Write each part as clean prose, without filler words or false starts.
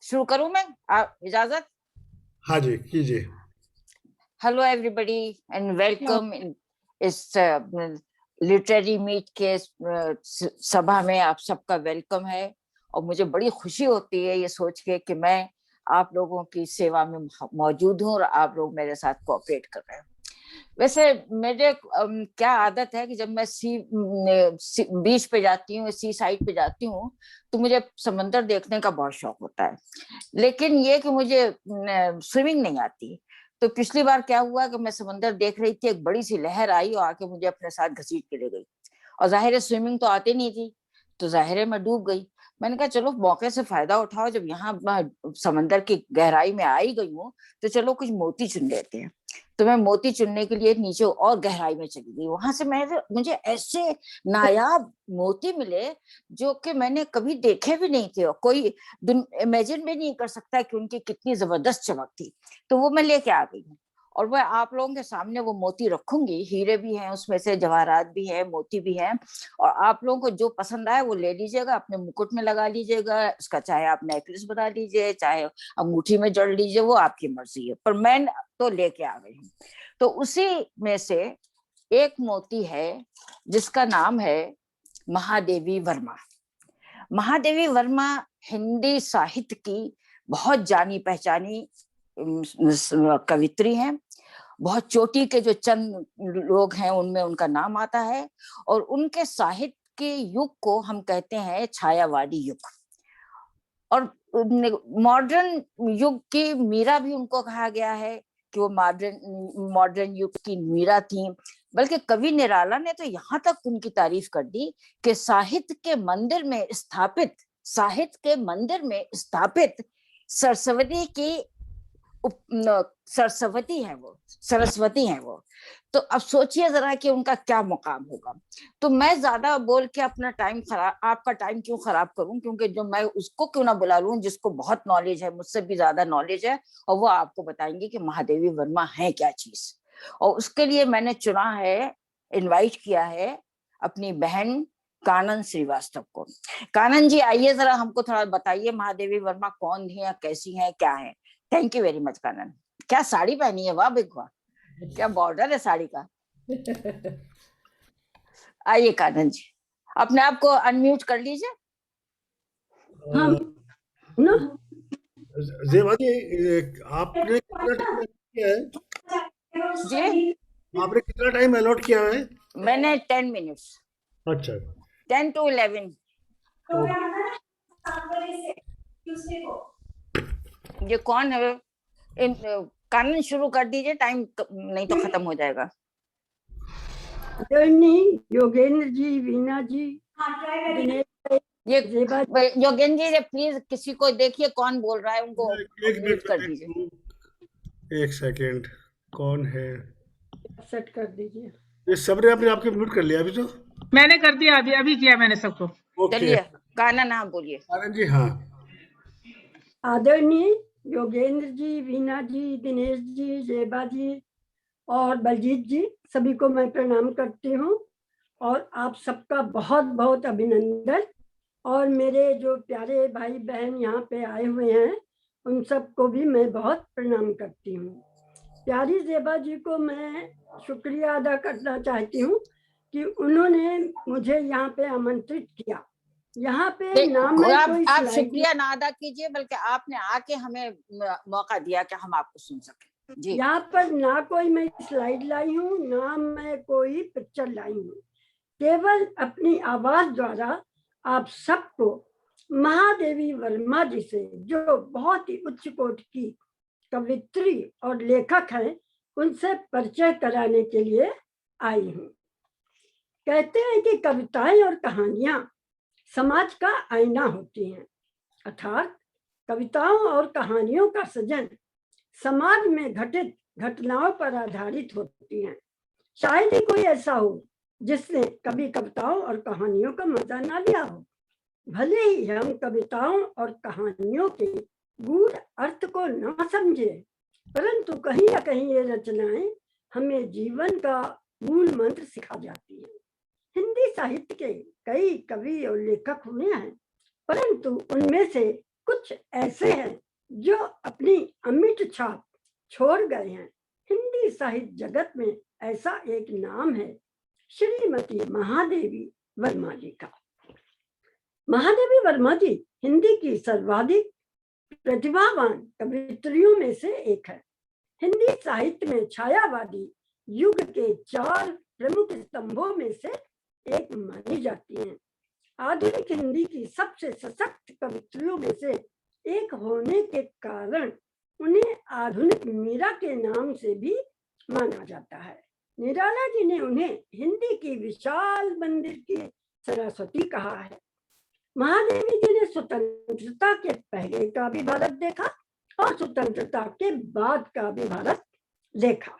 शुरू करूं मैं? आप इजाजत? हाँ जी, कीजिए। हेलो एवरीबॉडी एंड वेलकम इस लिटरेरी मीट के सभा में आप सबका वेलकम है। और मुझे बड़ी खुशी होती है ये सोच के कि मैं आप लोगों की सेवा में मौजूद हूँ और आप लोग मेरे साथ कोऑपरेट कर रहे हैं। वैसे मेरे क्या आदत है कि जब मैं बीच पे जाती हूँ, सी साइड पे जाती हूँ, तो मुझे समंदर देखने का बहुत शौक होता है। लेकिन ये कि मुझे स्विमिंग नहीं आती। तो पिछली बार क्या हुआ कि मैं समंदर देख रही थी, एक बड़ी सी लहर आई और आके मुझे अपने साथ घसीट के ले गई। और जाहिर है स्विमिंग तो आती नहीं थी, तो जाहिर है मैं डूब गई। मैंने कहा चलो मौके से फायदा उठाओ, जब यहाँ समंदर की गहराई में आई गई हूँ तो चलो कुछ मोती चुन लेते हैं। तो मैं मोती चुनने के लिए नीचे और गहराई में चली गई। वहां से मुझे ऐसे नायाब मोती मिले जो कि मैंने कभी देखे भी नहीं थे, और कोई इमेजिन भी नहीं कर सकता कि उनकी कितनी जबरदस्त चमक थी। तो वो मैं लेके आ गई हूँ और मैं आप लोगों के सामने वो मोती रखूंगी। हीरे भी हैं उसमें से, जवाहरात भी हैं, मोती भी हैं। और आप लोगों को जो पसंद आए वो ले लीजिएगा, अपने मुकुट में लगा लीजिएगा इसका, चाहे आप नेकलेस बना लीजिए, चाहे अंगूठी में जड़ लीजिए, वो आपकी मर्जी है। पर मैं तो लेके आ गई हूँ। तो उसी में से एक मोती है जिसका नाम है महादेवी वर्मा। महादेवी वर्मा हिंदी साहित्य की बहुत जानी पहचानी कवित्री हैं। बहुत चोटी के जो चंद लोग हैं उनमें उनका नाम आता है। और उनके साहित्य के युग को हम कहते हैं छायावादी युग। और मॉडर्न युग की मीरा भी उनको कहा गया है कि वो मॉडर्न मॉडर्न युग की मीरा थी। बल्कि कवि निराला ने तो यहाँ तक उनकी तारीफ कर दी कि साहित्य के मंदिर में स्थापित सरस्वती की सरस्वती है वो। तो अब सोचिए जरा कि उनका क्या मुकाम होगा। तो मैं ज्यादा बोल के अपना टाइम खराब, आपका टाइम क्यों खराब करूं, क्योंकि जो मैं उसको क्यों ना बुला लूं जिसको बहुत नॉलेज है, मुझसे भी ज्यादा नॉलेज है, और वो आपको बताएंगे कि महादेवी वर्मा है क्या चीज। और उसके लिए मैंने चुना है, इनवाइट किया है अपनी बहन कानन श्रीवास्तव को। कानन जी आइए, जरा हमको थोड़ा बताइए महादेवी वर्मा कौन है, कैसी है, क्या है। थैंक यू वेरी मच कानन। क्या साड़ी पहनी है, वाह बिग वाह, क्या बॉर्डर है साड़ी का। आइए कानन जी, अपने आप को अनम्यूट कर लीजिए। हम ना जेबा जी, आपने कितना टाइम किया है? जी आपने कितना टाइम अलॉट किया है? मैंने 10 मिनट्स, अच्छा, 10 to 11। तो ये कौन है? कानन शुरू कर दीजिए, टाइम नहीं तो खत्म हो जाएगा। योगेंद्र जी, वीना जी, ये योगेंद्र जी प्लीज किसी को देखिए कौन बोल रहा है, उनको एक म्यूट मिनट कर में दीजिए। देखता हूँ। एक सेकेंड, कौन है? सेट कर दीजिए। ये सबने अपने आप को म्यूट कर लिया अभी तो। मैंने कर दिया, अभी अभी किया मैंने सबको। ओके चलिए कानन आप बोलिए। आनंद जी, हाँ। आदरणीय योगेंद्र जी, वीना जी, दिनेश जी, जेबा जी और बलजीत जी, सभी को मैं प्रणाम करती हूँ और आप सबका बहुत बहुत अभिनंदन। और मेरे जो प्यारे भाई बहन यहाँ पे आए हुए हैं उन सबको भी मैं बहुत प्रणाम करती हूँ। प्यारी जेबा जी को मैं शुक्रिया अदा करना चाहती हूँ कि उन्होंने मुझे यहाँ पे आमंत्रित किया। यहाँ पे ना मैं कोई आप शुक्रिया ना अदा कीजिए, बल्कि आपने आके हमें मौका दिया कि हम आपको सुन सके। जी, यहाँ पर ना कोई मैं स्लाइड लाई हूँ, ना मैं कोई पिक्चर लाई हूँ, केवल अपनी आवाज द्वारा आप सबको महादेवी वर्मा जी से, जो बहुत ही उच्च कोटि की कवित्री और लेखक हैं, उनसे परिचय कराने के लिए आई हूँ। कहते हैं कि कविताएं और कहानियां समाज का आईना होती हैं, अर्थात कविताओं और कहानियों का सृजन समाज में घटित घटनाओं पर आधारित होती हैं। शायद ही कोई ऐसा हो जिसने कभी कविताओं और कहानियों का मजा ना लिया हो। भले ही हम कविताओं और कहानियों के गूढ़ अर्थ को न समझे, परंतु कहीं ना कहीं ये रचनाएं हमें जीवन का मूल मंत्र सिखा जाती है। हिंदी साहित्य के कई कवि और लेखक हुए हैं, परंतु उनमें से कुछ ऐसे हैं जो अपनी अमिट छाप छोड़ गए हैं। हिंदी साहित्य जगत में ऐसा एक नाम है श्रीमती महादेवी वर्मा जी का। महादेवी वर्मा जी हिंदी की सर्वाधिक प्रतिभावान कवियत्रियों में से एक है। हिंदी साहित्य में छायावादी युग के 4 प्रमुख स्तंभों में से एक मानी जाती हैं। आधुनिक हिंदी की सबसे सशक्त कवियत्रियों में से एक होने के कारण उन्हें आधुनिक मीरा के नाम से भी माना जाता है। निराला जी ने उन्हें हिंदी की विशाल मंदिर की सरस्वती कहा है। महादेवी जी ने स्वतंत्रता के पहले का भी भारत देखा और स्वतंत्रता के बाद का भी भारत देखा।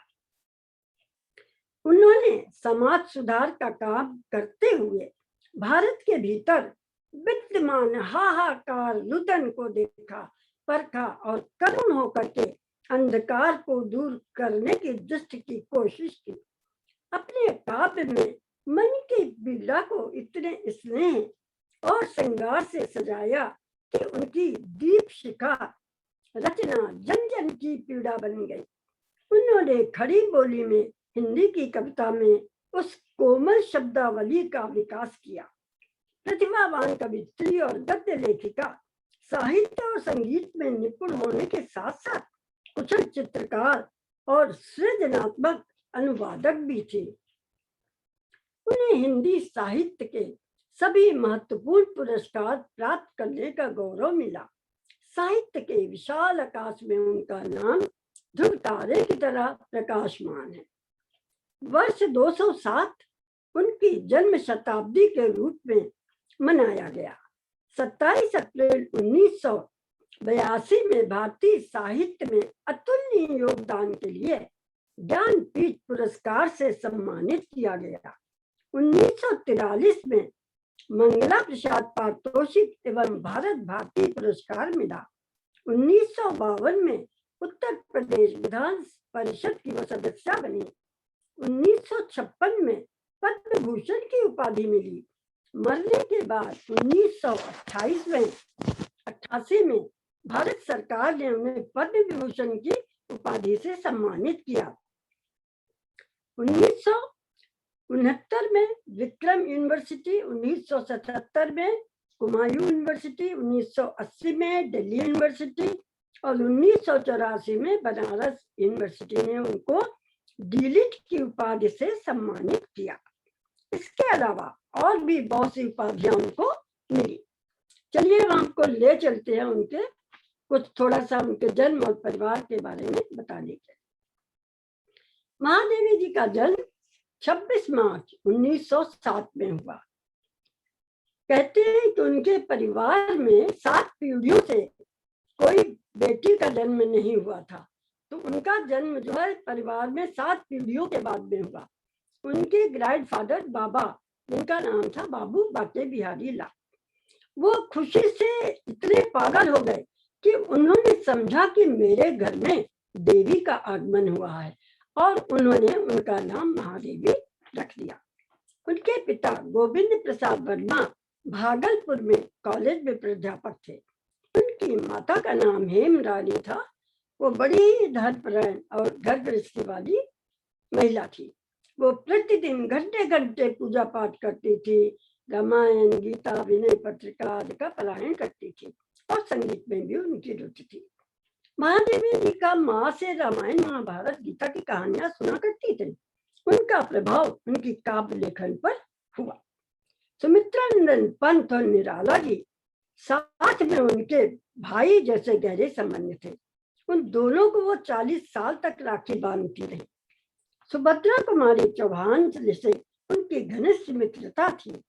उन्होंने समाज सुधार का काम करते हुए भारत के भीतर विद्यमान हाहाकार रुदन को देखा, परखा और करुण होकर के अंधकार को दूर करने की दृष्टि की कोशिश की। अपने काव्य में मन की पीड़ा को इतने स्नेह और श्रृंगार से सजाया कि उनकी दीप शिखा रचना जन जन की पीड़ा बन गई। उन्होंने खड़ी बोली में हिंदी की कविता में उस कोमल शब्दावली का विकास किया। प्रतिभावान कवित्री और गद्य लेखिका, साहित्य और संगीत में निपुण होने के साथ साथ कुशल चित्रकार और सृजनात्मक अनुवादक भी थे। उन्हें हिंदी साहित्य के सभी महत्वपूर्ण पुरस्कार प्राप्त करने का गौरव मिला। साहित्य के विशाल आकाश में उनका नाम ध्रुव तारे की तरह प्रकाशमान है। वर्ष 207 उनकी जन्म शताब्दी के रूप में मनाया गया। 27 अप्रैल 1982 में भारतीय साहित्य में अतुलनीय योगदान के लिए ज्ञानपीठ पुरस्कार से सम्मानित किया गया। 1943 में मंगला प्रसाद पारितोषिक एवं भारत भारती पुरस्कार मिला। 1952 में उत्तर प्रदेश विधान परिषद की वो सदस्य बनी। 1956 में पद्म भूषण की उपाधि मिली। मरने के बाद 1988 में भारत सरकार ने उन्हें पद्म विभूषण की उपाधि से सम्मानित किया। 1969 में विक्रम यूनिवर्सिटी, 1977 में कुमायूं यूनिवर्सिटी, 1980 में दिल्ली यूनिवर्सिटी और 1984 में बनारस यूनिवर्सिटी ने उनको डीलिट की उपाधि से सम्मानित किया। इसके अलावा और भी बहुत सी उपाधियां उनको मिली। चलिए हम आपको ले चलते हैं उनके कुछ थोड़ा सा उनके जन्म और परिवार के बारे में बताने के। महादेवी जी का जन्म 26 मार्च 1907 में हुआ। कहते हैं कि उनके परिवार में 7 पीढ़ियों से कोई बेटी का जन्म नहीं हुआ था, तो उनका जन्म जो है परिवार में 7 पीढ़ियों के बाद में हुआ। उनके ग्रैंडफादर बाबा, जिनका नाम था बाबू बाके बिहारी लाल, वो खुशी से इतने पागल हो गए कि उन्होंने समझा कि मेरे घर में देवी का आगमन हुआ है और उन्होंने उनका नाम महादेवी रख दिया। उनके पिता गोविंद प्रसाद वर्मा भागलपुर में कॉलेज में प्राध्यापक थे। उनकी माता का नाम हेम रानी था। वो बड़ी धर्मपरायण और घर गृहस्थी वाली महिला थी। वो प्रतिदिन घंटे घंटे पूजा पाठ करती थी, रामायण, गीता, विनय पत्रिका आदि का पारायण करती थी और संगीत में भी उनकी रुचि थी। महादेवी जी का माँ से रामायण, महाभारत, गीता की कहानियां सुना करती थी। उनका प्रभाव उनकी काव्य लेखन पर हुआ। सुमित्रानंद पंत और निराला जी साथ में उनके भाई जैसे गहरे संबंध थे। उन दोनों को वो 40 साल तक राखी बांधती रही। सुभद्रा कुमारी चौहान से उनकी घनिष्ठ मित्रता थी।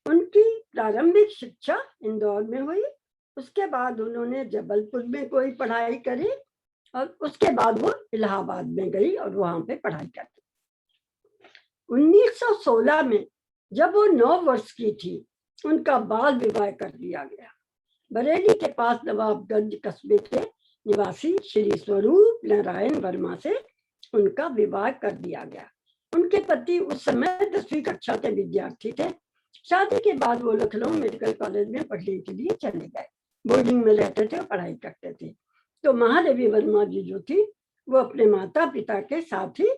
उनकी प्रारंभिक शिक्षा इंदौर में हुई। उसके बाद उन्होंने जबलपुर में कोई पढ़ाई करी और उसके बाद वो इलाहाबाद में गई और वहां पे पढ़ाई करती। 1916 में जब वो 9 वर्ष की थी, उनका बाल विवाह कर दिया गया। बरेली के पास नवाबगंज कस्बे के निवासी श्री स्वरूप नारायण वर्मा से उनका विवाह कर दिया गया। उनके पति उस समय 10वीं कक्षा के विद्यार्थी थे। शादी के बाद वो लखनऊ मेडिकल कॉलेज में पढ़ने के लिए चले गए। बोर्डिंग में रहते थे और पढ़ाई करते थे। तो महादेवी वर्मा जी जो थी वो अपने माता पिता के साथ ही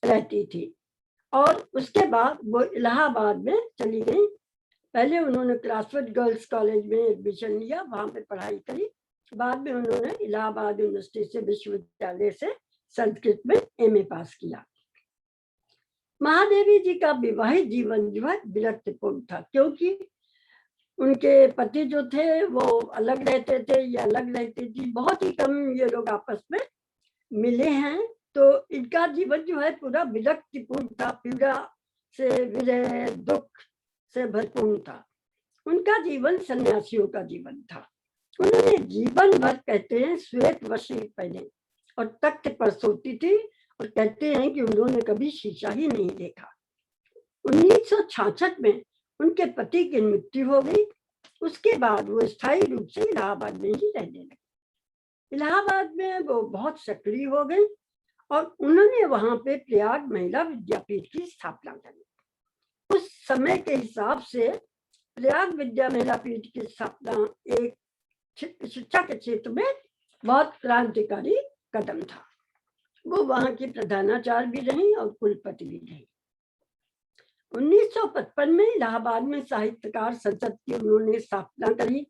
रहती थी और उसके बाद वो इलाहाबाद में चली गई। पहले उन्होंने क्लासवर्थ गर्ल्स कॉलेज में एडमिशन लिया, वहां पे पढ़ाई करी। बाद में उन्होंने इलाहाबाद यूनिवर्सिटी से विश्वविद्यालय से संस्कृत में एमए पास किया। महादेवी जी का विवाहित जीवन जो है विरक्तिपूर्ण था, क्योंकि उनके पति जो थे वो अलग रहते थे या अलग रहती थी, बहुत ही कम ये लोग आपस में मिले हैं। तो इनका जीवन जो है पूरा विरक्तिपूर्ण था, पीड़ा से, विरह, दुख से भरपूर था। उनका जीवन सन्यासियों का जीवन था। उन्होंने जीवन भर, कहते हैं, श्वेत वस्त्र पहने और तख्त पर सोती थी और कहते हैं कि उन्होंने कभी शीशा ही नहीं देखा। 1966 में उनके पति की मृत्यु हो गई। उसके बाद वो स्थायी रूप से इलाहाबाद में ही रहने लगे। इलाहाबाद में वो बहुत सक्रिय हो गई और उन्होंने वहां पे प्रयाग महिला विद्यापीठ की स्थापना करी। उस समय के हिसाब से प्रयाग विद्या महिला पीठ की स्थापना एक शिक्षा के क्षेत्र में बहुत क्रांतिकारी कदम था। वो वहां की प्रधानाचार्य भी रही और कुलपति भी रही। 1955 में इलाहाबाद में साहित्यकार संसद की उन्होंने स्थापना करी।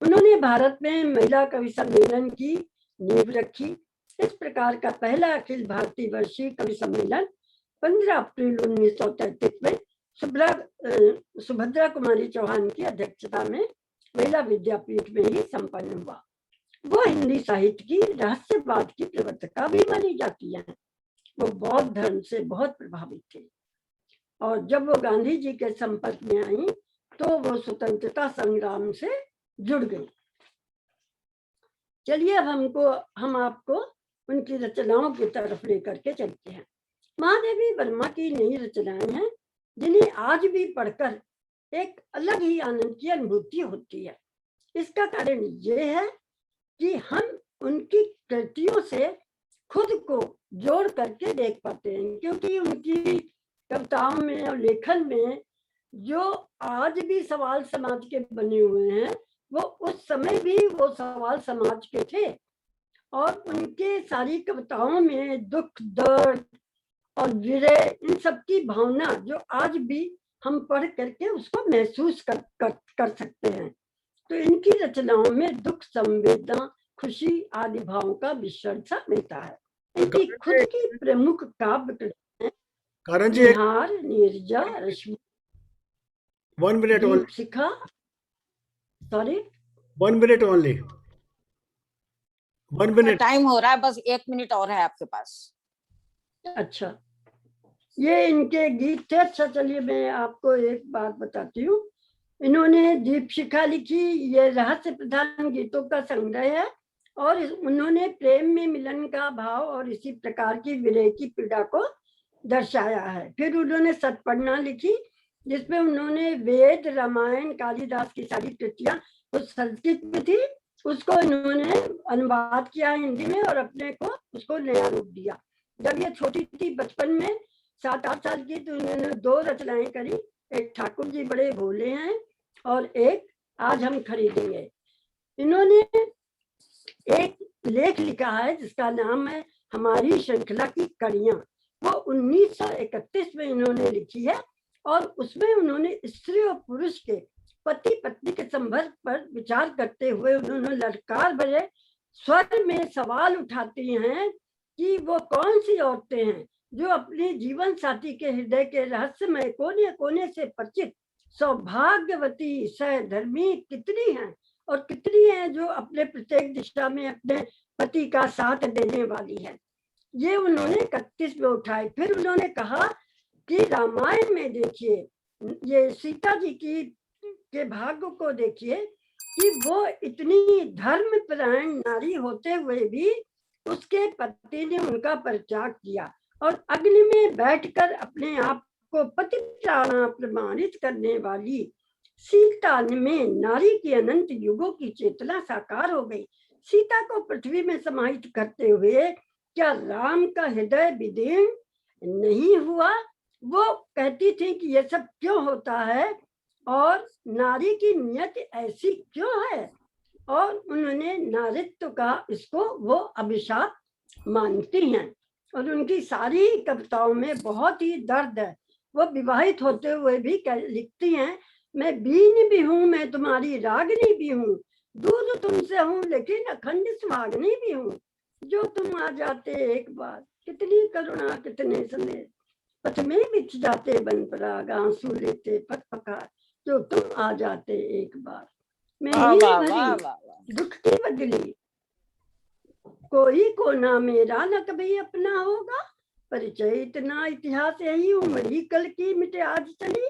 उन्होंने भारत में महिला कवि सम्मेलन की नींव रखी। इस प्रकार का पहला अखिल भारतीय वर्षीय कवि सम्मेलन 15 अप्रैल 1933 में सुभद्रा कुमारी चौहान की अध्यक्षता में महिला विद्यापीठ में ही संपन्न हुआ। वो हिंदी साहित्य की रहस्यवाद की प्रवर्तका भी मानी जाती है। वो बौद्ध धर्म से बहुत प्रभावित थी और जब वो गांधी जी के संपर्क में आई तो वो स्वतंत्रता संग्राम से जुड़ गई। चलिए अब हम आपको उनकी रचनाओं की तरफ लेकर के चलते हैं। महादेवी वर्मा की नई रचनाएं हैं जिन्हें आज भी पढ़कर एक अलग ही आनंद की अनुभूति होती है। इसका कारण ये है कि हम उनकी कृतियों से खुद को जोड़ करके देख पाते हैं, क्योंकि उनकी कविताओं में और लेखन में जो आज भी सवाल समाज के बने हुए हैं वो उस समय भी वो सवाल समाज के थे। और उनके सारी कविताओं में दुख, दर्द और विरह, इन सब की भावना जो आज भी हम पढ़ करके उसको महसूस कर सकते हैं। तो इनकी रचनाओं में दुख, संवेदना, खुशी आदि भावों का मिश्रण सा मिलता है। इनकी खुद की प्रमुख काव्य कृतियां कारण जी Nihar, Neerja, Rashmi, 1 minute only. Shikha, sorry 1 minute only. 1 minute. Time हो रहा है, बस 1 मिनट और है आपके पास। अच्छा, ये इनके गीत थे। अच्छा, चलिए मैं आपको एक बात बताती हूँ। इन्होंने दीपशिखा लिखी, ये रहस्य प्रधान गीतों का संग्रह है और उन्होंने प्रेम में मिलन का भाव और इसी प्रकार की विरह की पीड़ा को दर्शाया है। फिर उन्होंने सतपन्ना लिखी जिसमें उन्होंने वेद, रामायण, कालिदास की सारी कृतियां उस संस्कृत में थी, उसको इन्होंने अनुवाद किया हिंदी में और अपने को उसको नया रूप दिया। जब ये छोटी थी, बचपन में 7-8 साल की, तो इन्होंने 2 रचनाएं करी। एक ठाकुर जी बड़े भोले हैं और एक आज हम खरीदेंगे। इन्होंने एक लेख लिखा है जिसका नाम है हमारी श्रृंखला की कड़ियां। वो 1931 में इन्होंने लिखी है और उसमें उन्होंने स्त्री और पुरुष के, पति पत्नी के संपर्क पर विचार करते हुए उन्होंने ललकार भरे स्वर में सवाल उठाती हैं कि वो कौन सी औरतें हैं जो अपने जीवन साथी के हृदय के रहस्यमय कोने कोने से परिचित सौभाग्यवती सहधर्मी कितनी हैं और कितनी हैं जो अपने प्रत्येक दिशा में अपने पति का साथ देने वाली है। ये उन्होंने 31 में उठाए। फिर उन्होंने कहा कि रामायण में देखिए, ये सीता जी के भाग्य को देखिए कि वो इतनी धर्मपरायण नारी होते हुए भी उसके पति ने उनका परित्याग किया और अग्नि में बैठकर अपने आप को पतिव्रता प्रमाणित करने वाली सीता में नारी की अनंत युगों की चेतना साकार हो गई। सीता को पृथ्वी में समाहित करते हुए क्या राम का हृदय विदीर्ण नहीं हुआ? वो कहती थी कि ये सब क्यों होता है और नारी की नियत ऐसी क्यों है और उन्होंने नारीत्व का इसको वो अभिशाप मानती हैं। और उनकी सारी कविताओं में बहुत ही दर्द है। वो विवाहित होते हुए भी लिखती हैं, मैं बीन भी हूँ, मैं तुम्हारी रागनी भी हूँ, दूर तुमसे हूँ लेकिन अखंड सुहागनी भी हूँ, जो तुम आ जाते एक बार, कितनी करुणा कितने संदेश, पथ में बिछ जाते बन पराग, आंसू लेते पथ पकार, जो तुम आ जाते एक बार, मैं वाह नीर वाह वाह भरी वाह वाह। दुख की बदली, कोई को ना मेरा न कभी अपना होगा, परिचय इतना इतिहास यही, उमड़ी कल की मिटे आज चली,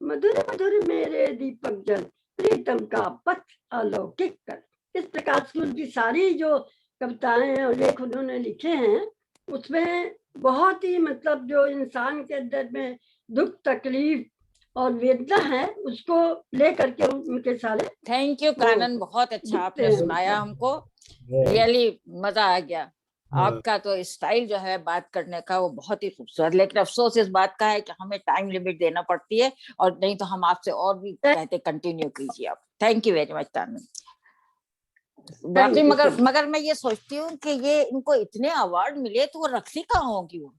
मधुर मधुर मेरे दीपक जल, प्रीतम का पथ अलौकिक कर। इस प्रकार से उनकी सारी जो कविताएं और लेख उन्होंने लिखे हैं, उसमें बहुत ही मतलब जो इंसान के अंदर में दुख तकलीफ और वेदना है, उसको लेकर के उनके सारे थैंक यू कानन, बहुत अच्छा आपने सुनाया हमको, रियली मजा आ गया। आपका तो स्टाइल जो है बात करने का वो बहुत ही खूबसूरत, लेकिन अफसोस इस बात का है कि हमें टाइम लिमिट देना पड़ती है, और नहीं तो हम आपसे और भी कहते कंटिन्यू कीजिए आप। थैंक यू वेरी मच कानन। बाकी मगर मैं ये सोचती हूँ कि ये इनको इतने अवार्ड मिले तो वो रखती कहाँ होगी वो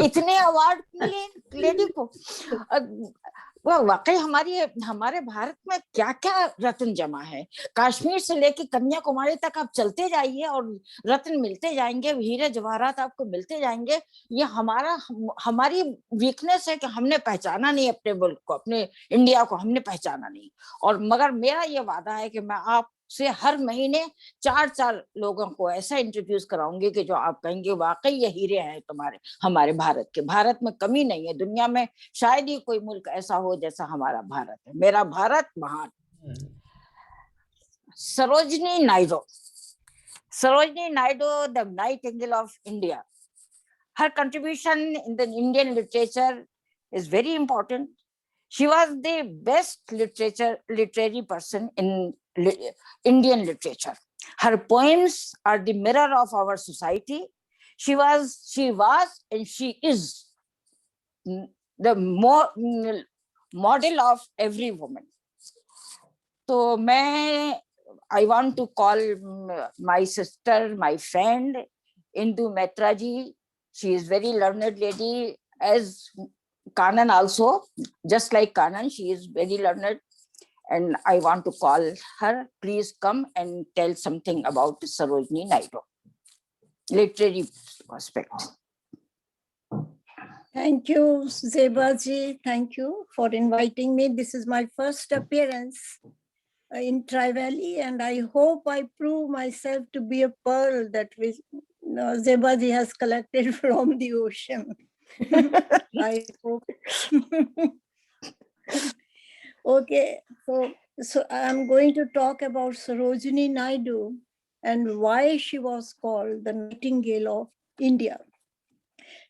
इतने अवार्ड मिले लेडी को। वो वाकई हमारे भारत में क्या क्या रत्न जमा है। कश्मीर से लेके कन्याकुमारी तक आप चलते जाइए और रत्न मिलते जाएंगे, हीरे जवाहरात आपको मिलते जाएंगे। ये हमारी वीकनेस है कि हमने पहचाना नहीं अपने मुल्क को, अपने इंडिया को हमने पहचाना नहीं। और मगर मेरा ये वादा है कि मैं आपसे हर महीने 4 लोगों को ऐसा इंट्रोड्यूस कराऊंगी कि जो आप कहेंगे वाकई ये हीरे हैं तुम्हारे, हमारे भारत के। भारत में कमी नहीं है, दुनिया में शायद ही कोई मुल्क ऐसा हो जैसा हमारा भारत है। मेरा भारत महान। Sarojini Naidu, the Nightingale of India. Her contribution in the Indian literature is very important. She was the best literary person in Indian literature. Her poems are the mirror of our society. She was, and she is the model of every woman. तो मैं I want to call my sister, my friend, Indu Mehta ji. She is very learned lady, as Kanan also. Just like Kanan, she is very learned, and I want to call her. Please come and tell something about Sarojini Naidu, literary aspect. Thank you, Zeba ji. Thank you for inviting me. This is my first appearance in Tri-Valley, and I hope I prove myself to be a pearl that Zeba ji has collected from the ocean. I hope. Okay, so I'm going to talk about Sarojini Naidu and why she was called the Nightingale of India.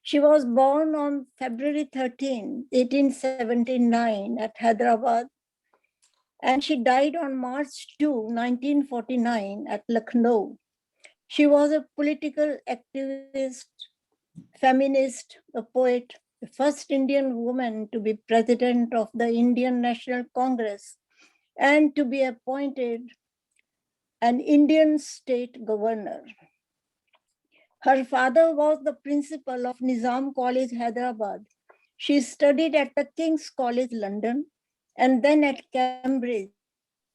She was born on February 13, 1879 at Hyderabad, and she died on March 2, 1949 at Lucknow. She was a political activist, feminist, a poet, the first Indian woman to be president of the Indian National Congress and to be appointed an Indian state governor. Her father was the principal of Nizam College, Hyderabad. She studied at the King's College, London, and then at Cambridge.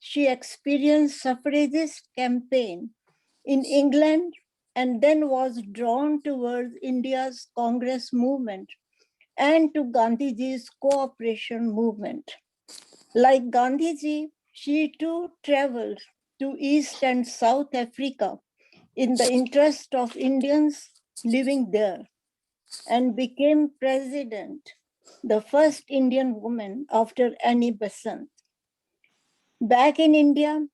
She experienced suffragist campaign in England and then was drawn towards India's Congress movement and to Gandhiji's cooperation movement. Like Gandhiji, she too traveled to East and South Africa in the interest of Indians living there and became president, the first Indian woman after Annie Besant. Back in India,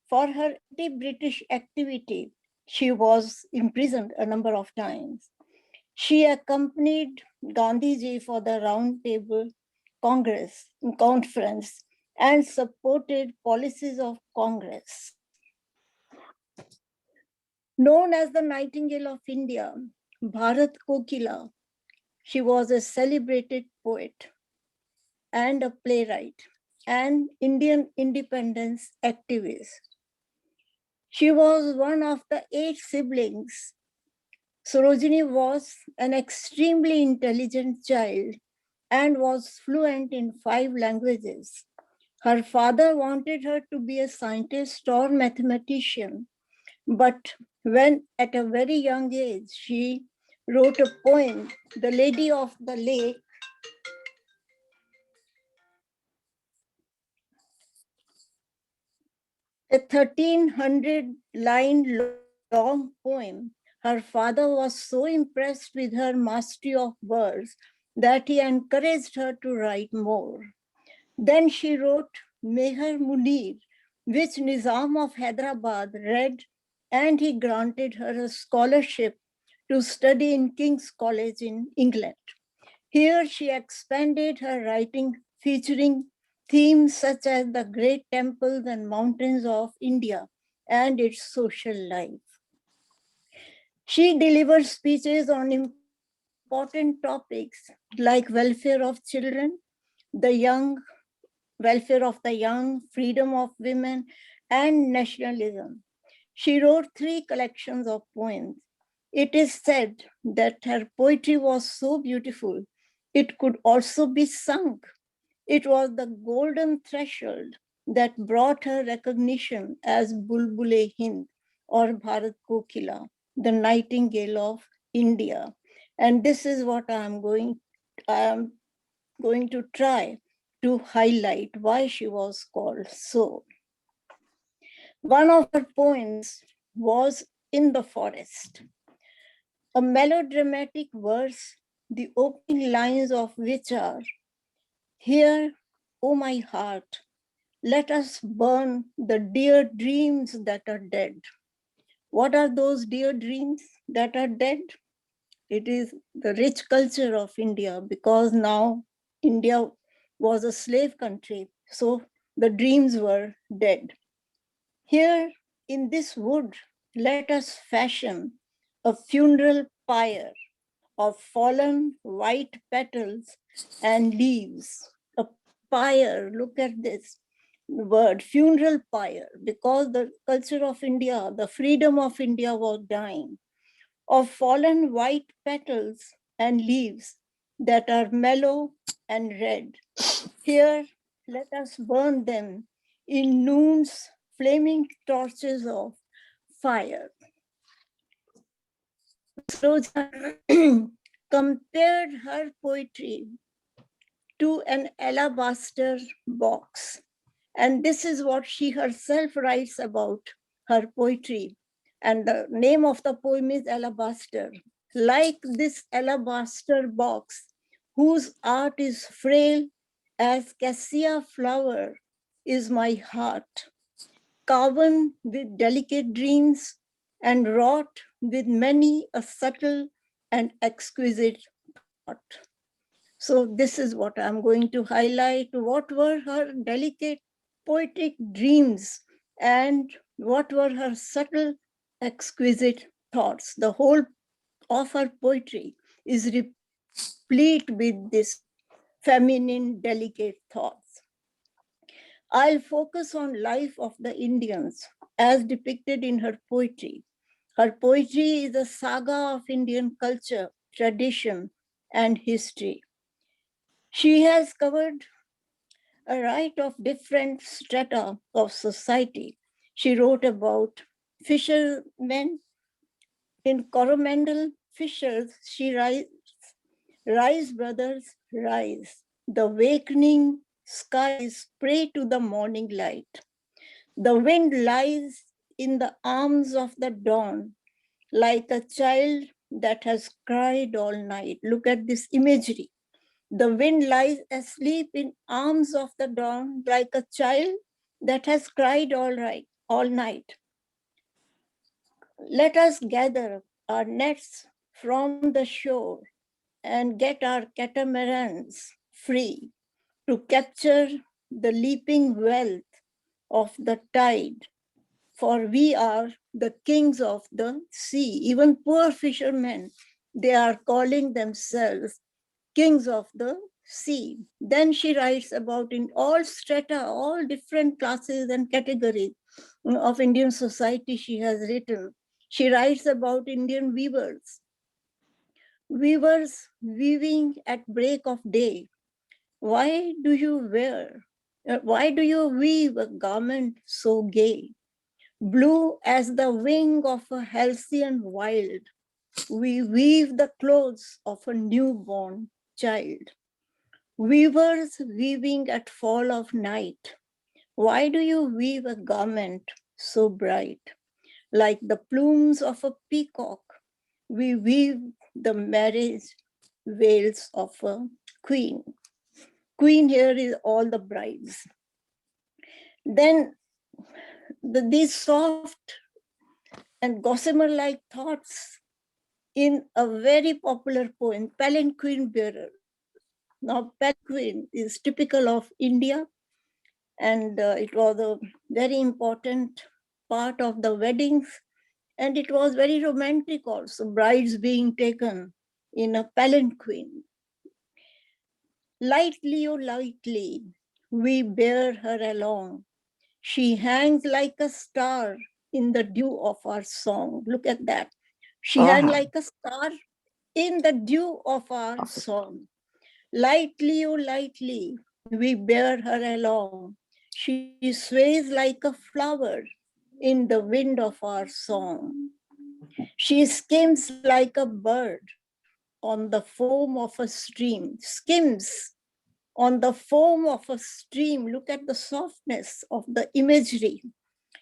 for her anti-British activity, she was imprisoned a number of times. She accompanied Gandhiji for the Round Table Conference and supported policies of Congress. Known as the Nightingale of India, Bharat Kokila, she was a celebrated poet and a playwright. and Indian independence activist. She was one of the 8 siblings. Sarojini was an extremely intelligent child and was fluent in 5 languages. Her father wanted her to be a scientist or mathematician, but when at a very young age she wrote a poem, The Lady of the Lake, a 1,300-line long poem, her father was so impressed with her mastery of verse that he encouraged her to write more. Then she wrote Meher Munir, which Nizam of Hyderabad read, and he granted her a scholarship to study in King's College in England. Here she expanded her writing, featuring themes such as the great temples and mountains of India and its social life. She delivered speeches on important topics like welfare of children, the young, welfare of the young, freedom of women, and nationalism. She wrote 3 collections of poems. It is said that her poetry was so beautiful, it could also be sung. It was the golden threshold that brought her recognition as Bulbul-e Hind or Bharat Kokila, the Nightingale of India. And this is what I am going to try to highlight why she was called so. One of her poems was In the Forest, a melodramatic verse, the opening lines of which are, Here, O my heart, let us burn the dear dreams that are dead. What are those dear dreams that are dead? It is the rich culture of India, because now India was a slave country, so the dreams were dead. Here in this wood, let us fashion a funeral pyre of fallen white petals and leaves. A pyre, look at this word, funeral pyre, because the culture of India, the freedom of India was dying, of fallen white petals and leaves that are mellow and red. Here, let us burn them in noon's flaming torches of fire. Sarojini compared her poetry to an alabaster box. And this is what she herself writes about her poetry. And the name of the poem is Alabaster. Like this alabaster box, whose art is frail as cassia flower, is my heart, carven with delicate dreams and wrought with many a subtle and exquisite thought. So this is what I'm going to highlight. What were her delicate poetic dreams and what were her subtle, exquisite thoughts? The whole of her poetry is replete with this feminine, delicate thoughts. I'll focus on life of the Indians as depicted in her poetry. Her poetry is a saga of Indian culture, tradition, and history. She has covered a right of different strata of society. She wrote about fishermen in Coromandel. Fishers, she writes, rise brothers, rise. The wakening skies pray to the morning light. The wind lies in the arms of the dawn like a child that has cried all night. Look at this imagery. The wind lies asleep in arms of the dawn like a child that has cried all night. Let us gather our nets from the shore and get our catamarans free to capture the leaping wealth of the tide. For we are the kings of the sea. Even poor fishermen, they are calling themselves kings of the see. Then she writes about in all strata, all different classes and categories of Indian society she has written. She writes about Indian weavers. Weavers weaving at break of day. Why do you weave a garment so gay? Blue as the wing of a halcyon wild, we weave the clothes of a newborn child. Weavers weaving at fall of night, why do you weave a garment so bright? Like the plumes of a peacock, we weave the marriage veils of a queen. Queen here is all the brides. Then these soft and gossamer-like thoughts in a very popular poem, Palanquin Bearer. Now, palanquin is typical of India, and it was a very important part of the weddings, and it was very romantic also, brides being taken in a palanquin. Lightly, oh lightly, we bear her along. She hangs like a star in the dew of our song. Look at that. She hangs like a star in the dew of our song. Lightly, oh lightly, we bear her along. She sways like a flower in the wind of our song. She skims like a bird on the foam of a stream. Skims on the foam of a stream. Look at the softness of the imagery.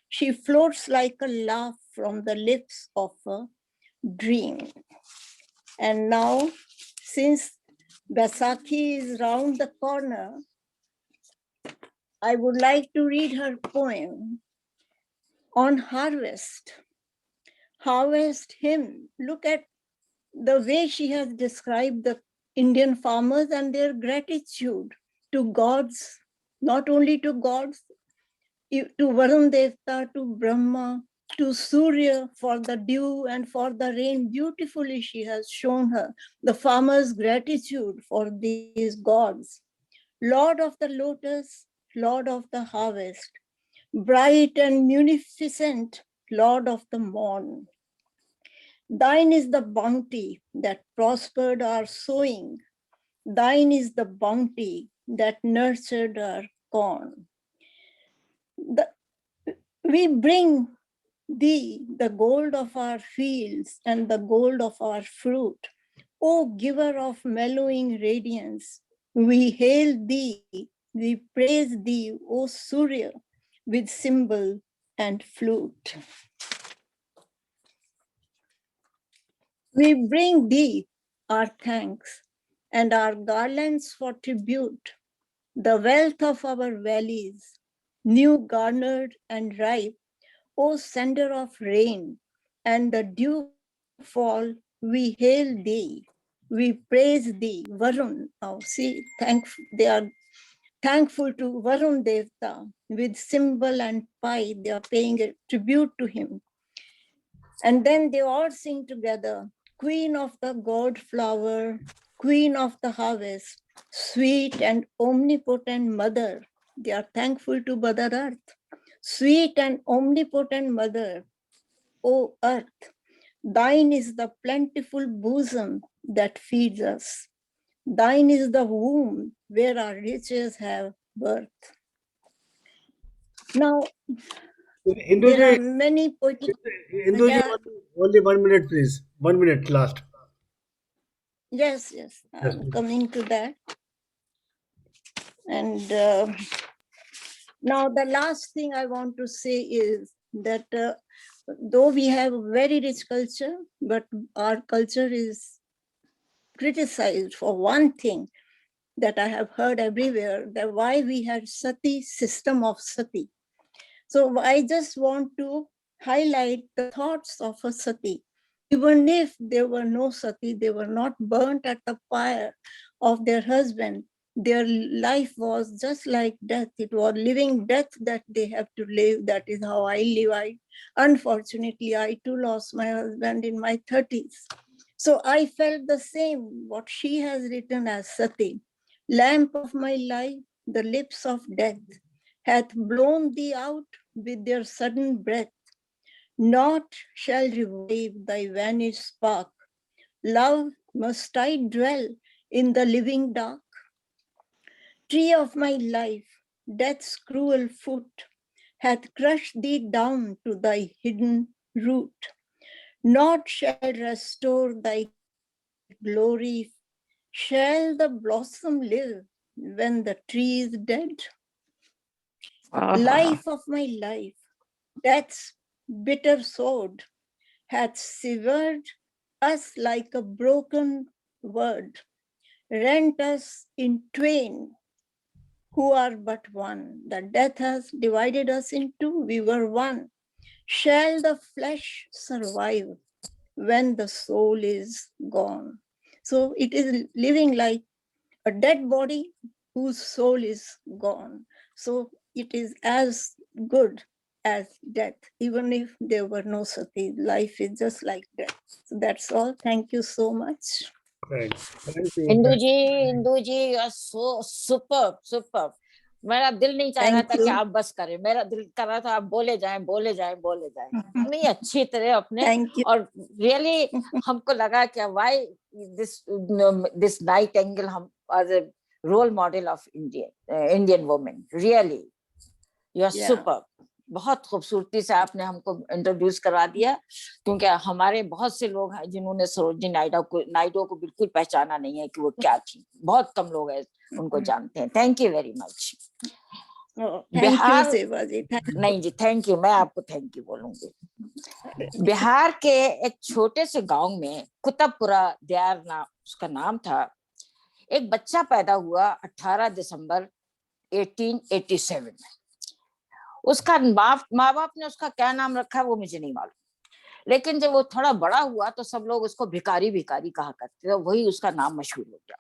She floats like a laugh from the lips of a dream. And now, since Baisakhi is round the corner, I would like to read her poem on harvest. Harvest hymn. Look at the way she has described the Indian farmers and their gratitude to gods, not only to gods, to Varun Devta, to Brahma, to Surya for the dew and for the rain. Beautifully she has shown her the farmer's gratitude for these gods. Lord of the lotus, Lord of the harvest, bright and munificent, Lord of the morn. Thine is the bounty that prospered our sowing. Thine is the bounty that nurtured our corn. We bring thee the gold of our fields and the gold of our fruit. O giver of mellowing radiance, we hail thee, we praise thee, O Surya, with cymbal and flute. We bring thee our thanks and our garlands for tribute, the wealth of our valleys, new garnered and ripe, O sender of rain and the dew fall, we hail thee, we praise thee, Varun. Now see, they are thankful to Varun Devta with cymbal and pipe, they are paying a tribute to him. And then they all sing together, Queen of the gourd flower, Queen of the harvest, sweet and omnipotent mother. They are thankful to Mother Earth. Sweet and omnipotent mother, O earth, thine is the plentiful bosom that feeds us. Thine is the womb where our riches have birth. Now, there are many poetic... Hinduji, only 1 minute, please. 1 minute last. Yes, I'm coming to that. And now the last thing I want to say is that though we have a very rich culture, but our culture is criticized for one thing that I have heard everywhere, that why we had sati, system of sati. So I just want to highlight the thoughts of a sati. Even if there were no sati, they were not burnt at the fire of their husband. Their life was just like death. It was living death that they have to live. That is how I live. Unfortunately, I too lost my husband in my 30s. So I felt the same, what she has written as sati. Lamp of my life, the lips of death hath blown thee out with their sudden breath. Naught shall revive thy vanished spark. Love, must I dwell in the living dark? Tree of my life, death's cruel foot hath crushed thee down to thy hidden root. Naught shall restore thy glory. Shall the blossom live when the tree is dead? Life of my life, death's bitter sword hath severed us like a broken word, rent us in twain, who are but one. The death has divided us in two, we were one. Shall the flesh survive when the soul is gone? So it is living like a dead body whose soul is gone. So it is as good as death, even if there were no sati. Life is just like death. So that's all. Thank you so much. Right. Thank you. Indu ji so super. मेरा दिल नहीं चाह रहा Thank था कि you. आप बस करें, मेरा दिल कर रहा था आप बोले जाएं. नहीं, अच्छी तरह अपने. Thank you. और रियली हमको लगा कि व्हाई दिस नाइट एंगल हम as a role model of Indian women. Really you are super. बहुत खूबसूरती से आपने हमको इंट्रोड्यूस करवा दिया, क्योंकि हमारे बहुत से लोग हैं जिन्होंने सरोजिनी नायडू को बिल्कुल पहचाना नहीं है कि वो क्या थी. बहुत कम लोग हैं उनको जानते हैं. Thank you very much. Bihar नहीं जी, थैंक यू. मैं आपको थैंक यू बोलूंगी. बिहार के एक छोटे से गांव में कुतुबपुरा दियार उसका नाम था. एक बच्चा पैदा हुआ 18 दिसंबर 1887 में. उसका माँ बाप ने उसका क्या नाम रखा वो मुझे नहीं मालूम, लेकिन जब वो थोड़ा बड़ा हुआ तो सब लोग उसको भिखारी कहा करते थे. वही उसका नाम मशहूर हो गया.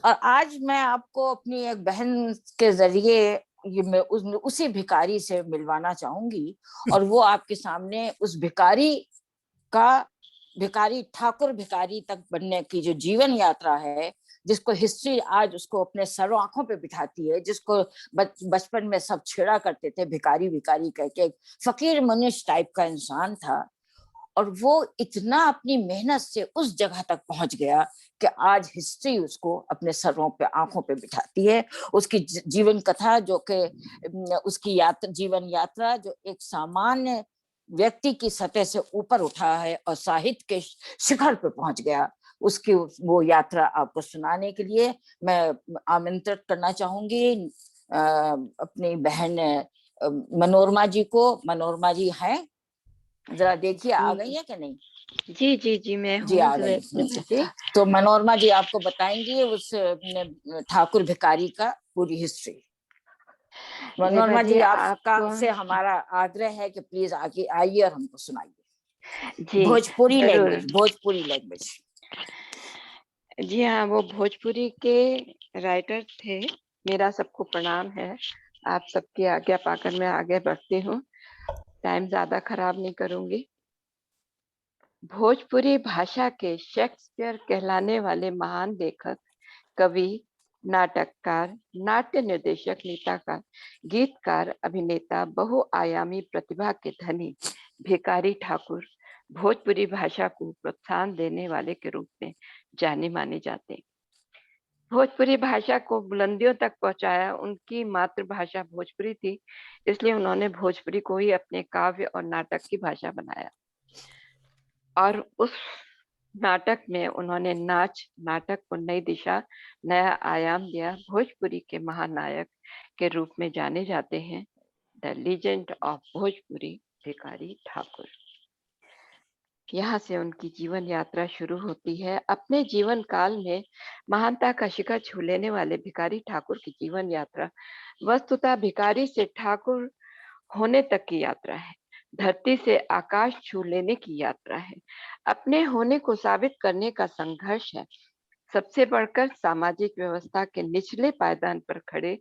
और आज मैं आपको अपनी एक बहन के जरिए मैं उसी भिखारी से मिलवाना चाहूंगी. और वो आपके सामने उस भिखारी ठाकुर भिखारी तक बनने की जो जीवन यात्रा है, जिसको हिस्ट्री आज उसको अपने सरों आंखों पे बिठाती है, जिसको बचपन में सब छेड़ा करते थे भिखारी कह के. फकीर मनुष्य टाइप का इंसान था, और वो इतना अपनी मेहनत से उस जगह तक पहुंच गया कि आज हिस्ट्री उसको अपने सरों पे आंखों पे बिठाती है. उसकी जीवन कथा जो कि उसकी जीवन यात्रा जो एक सामान्य व्यक्ति की सतह से ऊपर उठा है और साहित्य के शिखर पे पहुंच गया, उसकी वो यात्रा आपको सुनाने के लिए मैं आमंत्रित करना चाहूंगी अपनी बहन मनोरमा जी को. मनोरमा जी हैं, जरा देखिए आ गई है कि नहीं. जी मैं जी आ गई. तो मनोरमा जी आपको बताएंगी उस ठाकुर भिखारी का पूरी हिस्ट्री. मनोरमा जी आपका से हमारा आग्रह है कि प्लीज आगे आइए और हमको सुनाइए भोजपुरी लैंग्वेज. जी हाँ, वो भोजपुरी के राइटर थे. मेरा सबको प्रणाम है. आप सबकी आज्ञा पाकर मैं आगे बढ़ती हूँ. टाइम ज्यादा खराब नहीं करूंगी. भोजपुरी भाषा के शेक्सपियर कहलाने वाले महान लेखक, कवि, नाटककार, नाट्य निर्देशक, नेताकार, गीतकार, अभिनेता, बहुआयामी प्रतिभा के धनी भिखारी ठाकुर भोजपुरी भाषा को प्रोत्साहन देने वाले के रूप में जाने माने जाते. भोजपुरी भाषा को बुलंदियों तक पहुंचाया उनकी मातृभाषा भोजपुरी थी, इसलिए उन्होंने भोजपुरी को ही अपने काव्य और नाटक की भाषा बनाया. और उस नाटक में उन्होंने नाटक को नई दिशा, नया आयाम दिया. भोजपुरी के महानायक के रूप में जाने जाते हैं the legend of Bhojpuri Bhikhari Thakur. यहाँ से उनकी जीवन यात्रा शुरू होती है. अपने जीवन काल में महानता का शिखर छू लेने वाले भिखारी ठाकुर की जीवन यात्रा वस्तुतः भिखारी से ठाकुर होने तक की यात्रा है. धरती से आकाश छू लेने की यात्रा है. अपने होने को साबित करने का संघर्ष है. सबसे बढ़कर सामाजिक व्यवस्था के निचले पायदान पर खड़े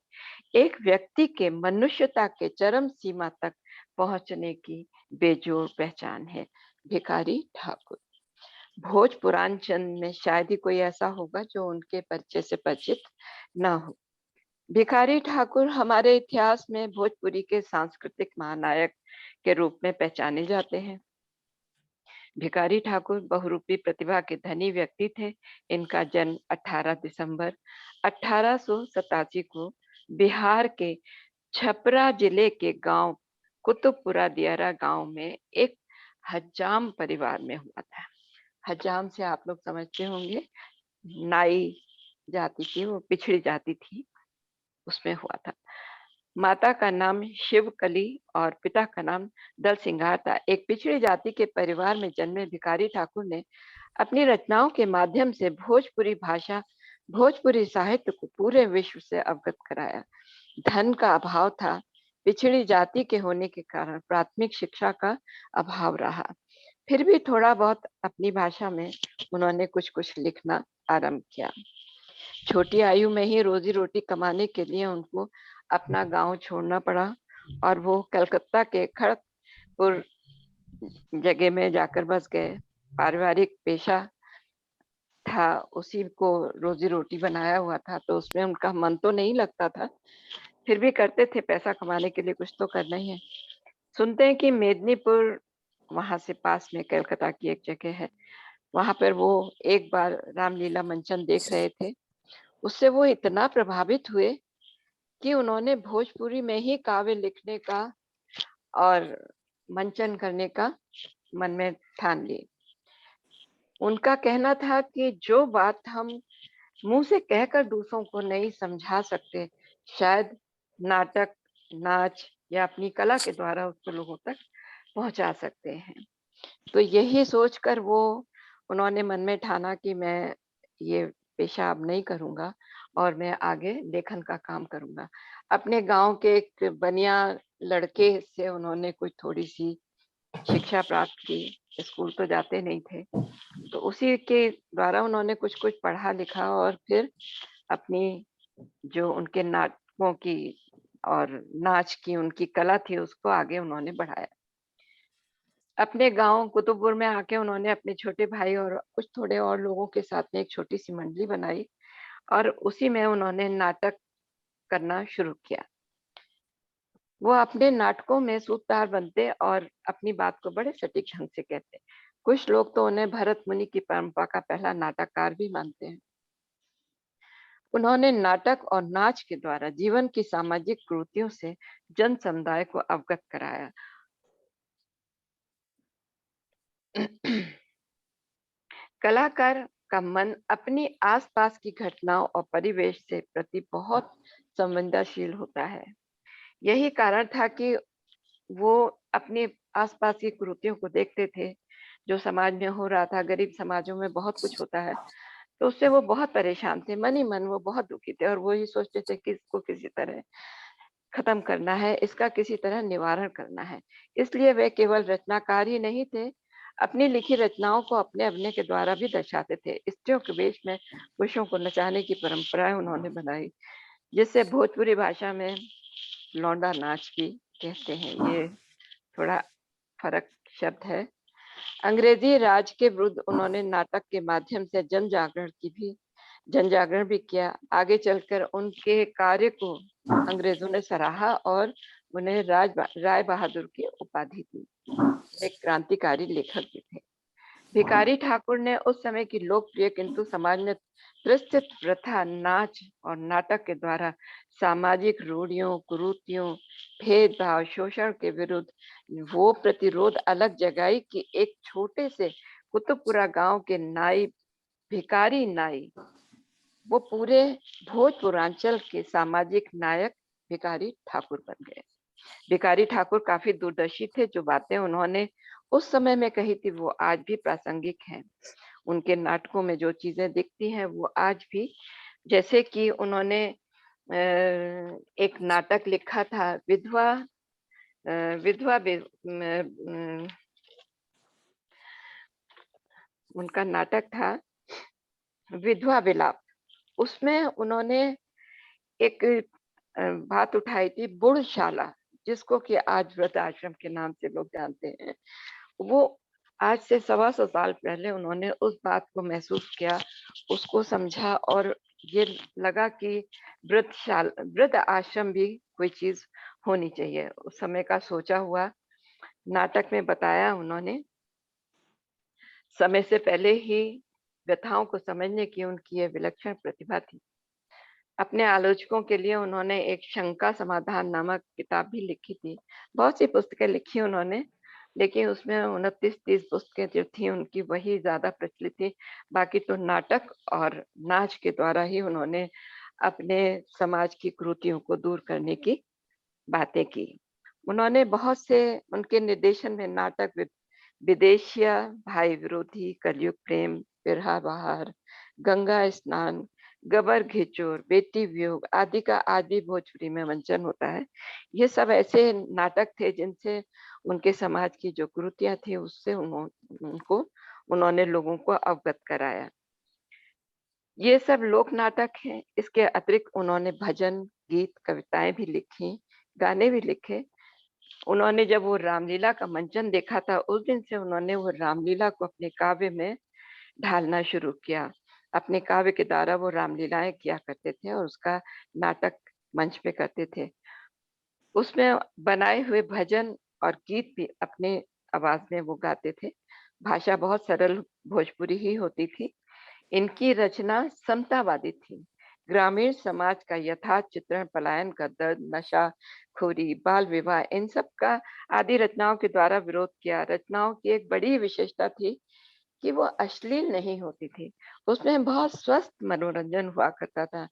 एक व्यक्ति के मनुष्यता के चरम सीमा तक पहुंचने की बेजोड़ पहचान है भिखारी ठाकुर. भोज पुराण में शायद ही कोई ऐसा होगा जो उनके परिचय से परिचित न हो। भिखारी ठाकुर हमारे इतिहास में भोजपुरी के सांस्कृतिक महानायक के रूप में पहचाने जाते हैं। भिखारी ठाकुर बहुरूपी प्रतिभा के धनी व्यक्ति थे। इनका जन्म 18 दिसंबर 1887 को बिहार के छपरा जिले के गांव कुतुबपुरा दियारा गांव में एक हज्जाम परिवार में हुआ था। हज्जाम से आप लोग समझते होंगे, नाई जाति थी, वो पिछड़ी जाति थी, उसमें हुआ था। माता का नाम शिवकली और पिता का नाम दल सिंगार था। एक पिछड़ी जाति के परिवार में जन्मे भिखारी ठाकुर ने अपनी रचनाओं के माध्यम से भोजपुरी भाषा, भोजपुरी साहित्य को पूरे विश्व से अवगत कराया। धन का अभाव था, पिछड़ी जाति के होने के कारण प्राथमिक शिक्षा का अभाव रहा। फिर भी थोड़ा बहुत अपनी भाषा में उन्होंने कुछ कुछ लिखना आरंभ किया। छोटी आयु में ही रोजी रोटी कमाने के लिए उनको अपना गांव छोड़ना पड़ा और वो कलकत्ता के खड़गपुर जगह में जाकर बस गए। पारिवारिक पेशा था, उसी को रोजी रोटी बनाया हुआ था, तो उसमें उनका मन तो नहीं लगता था, फिर भी करते थे, पैसा कमाने के लिए कुछ तो करना ही है। सुनते हैं कि मेदिनीपुर, वहां से पास में कलकत्ता की एक जगह है, वहां पर वो एक बार रामलीला मंचन देख रहे थे। उससे वो इतना प्रभावित हुए कि उन्होंने भोजपुरी में ही काव्य लिखने का और मंचन करने का मन में ठान ली। उनका कहना था कि जो बात हम मुंह से कहकर दूसरों को नहीं समझा सकते, शायद नाटक, नाच या अपनी कला के द्वारा उसको लोगों तक पहुंचा सकते हैं। तो यही सोचकर उन्होंने मन में ठाना कि मैं ये पेशा अब नहीं करूंगा और मैं आगे लेखन का काम करूंगा। अपने गांव के एक बनिया लड़के से उन्होंने कुछ थोड़ी सी शिक्षा प्राप्त की, स्कूल तो जाते नहीं थे, तो उसी के द्वारा उन्होंने कुछ कुछ पढ़ा लिखा और फिर अपनी जो उनके नाटकों की और नाच की उनकी कला थी उसको आगे उन्होंने बढ़ाया। अपने गांव कुतुबपुर में आके उन्होंने अपने छोटे भाई और कुछ थोड़े और लोगों के साथ में एक छोटी सी मंडली बनाई और उसी में उन्होंने नाटक करना शुरू किया। वो अपने नाटकों में सूत्रधार बनते और अपनी बात को बड़े सटीक ढंग से कहते। कुछ लोग तो उन्हें भरत मुनि की परंपरा का पहला नाटककार भी मानते हैं। उन्होंने नाटक और नाच के द्वारा जीवन की सामाजिक कुरीतियों से जन समुदाय को अवगत कराया। कलाकार का मन अपनी आसपास की घटनाओं और परिवेश से प्रति बहुत संवेदनशील होता है। यही कारण था कि वो अपने आसपास की कुरीतियों को देखते थे, जो समाज में हो रहा था। गरीब समाजों में बहुत कुछ होता है, तो उससे वो बहुत परेशान थे, मन ही मन वो बहुत दुखी थे और वो ही सोचते थे कि इसको किसी तरह खत्म करना है, इसका किसी तरह निवारण करना है। इसलिए वे केवल रचनाकार ही नहीं थे, अपनी लिखी रचनाओं को अपने अभिनय के द्वारा भी दर्शाते थे। स्त्रियों के बीच में पुरुषों को नचाने की परंपराएं उन्होंने बनाई, जिससे भोजपुरी भाषा में लौंडा नाच भी कहते हैं। ये थोड़ा फर्क शब्द है। अंग्रेजी राज के विरुद्ध उन्होंने नाटक के माध्यम से जन जागरण भी किया। आगे चलकर उनके कार्य को अंग्रेजों ने सराहा और उन्हें राय बहादुर की उपाधि दी। एक क्रांतिकारी लेखक भी थे। भिखारी ठाकुर ने उस समय की लोकप्रिय किंतु समाज में प्रचलित प्रथा, नाच और नाटक के द्वारा सामाजिक रूढ़ियों, कुरीतियों, भेदभाव, शोषण के विरुद्ध वो प्रतिरोध अलग जगाई कि एक छोटे से कुतुबपुरा गांव के नाई, भिखारी नाई, वो पूरे भोजपुरांचल के सामाजिक नायक भिखारी ठाकुर बन गए। भिखारी ठाकुर काफी दूरदर्शी थे। जो बातें उन्होंने उस समय में कही थी वो आज भी प्रासंगिक हैं। उनके नाटकों में जो चीजें दिखती हैं वो आज भी, जैसे कि उन्होंने एक नाटक लिखा था विधवा उनका नाटक था विधवा विलाप। उसमें उन्होंने एक बात उठाई थी बुढ़शाला, जिसको कि आज वृद्ध आश्रम के नाम से लोग जानते हैं। वो आज से 125 साल पहले उन्होंने उस बात को महसूस किया, उसको समझा और ये लगा कि वृद्ध आश्रम भी कोई चीज होनी चाहिए। उस समय का सोचा हुआ नाटक में बताया उन्होंने। समय से पहले ही व्यथाओं को समझने की उनकी ये विलक्षण प्रतिभा थी। अपने आलोचकों के लिए उन्होंने एक शंका समाधान नामक किताब भी लिखी थी। बहुत सी पुस्तकें लिखी उन्होंने, लेकिन उसमें 29-30 पुस्तकें जो थी उनकी वही ज्यादा प्रचलित थी। बाकी तो नाटक और नाच के द्वारा ही उन्होंने अपने समाज की कुरीतियों को दूर करने की बातें की। उन्होंने बहुत से उनके निर्देशन में नाटक विदेशिया, भाई विरोधी, कलयुग प्रेम, बिरहा बहार, गंगा स्नान, गबर घिचोर, बेटी वियोग आदि का आज भी भोजपुरी में मंचन होता है। ये सब ऐसे नाटक थे जिनसे उनके समाज की जो कुरीतियां थी उससे उन्होंने लोगों को अवगत कराया। ये सब लोक नाटक हैं। इसके अतिरिक्त उन्होंने भजन, गीत, कविताएं भी लिखी, गाने भी लिखे। उन्होंने जब वो रामलीला का मंचन देखा था, उस दिन से उन्होंने वो रामलीला को अपने काव्य में ढालना शुरू किया। अपने काव्य के द्वारा वो रामलीलाएं किया करते थे और उसका नाटक मंच पे करते थे। उसमें बनाए हुए भजन और गीत भी अपने आवाज में वो गाते थे। भाषा बहुत सरल भोजपुरी ही होती थी। इनकी रचना समतावादी थी। ग्रामीण समाज का यथार्थ चित्रण, पलायन का दर्द, नशा खोरी, बाल विवाह, इन सब का आदि रचनाओं के द्वारा विरोध किया। रचनाओं की एक बड़ी विशेषता थी कि वो अश्लील नहीं होती थी। उसमें बहुत स्वस्थ मनोरंजन हुआ करता था।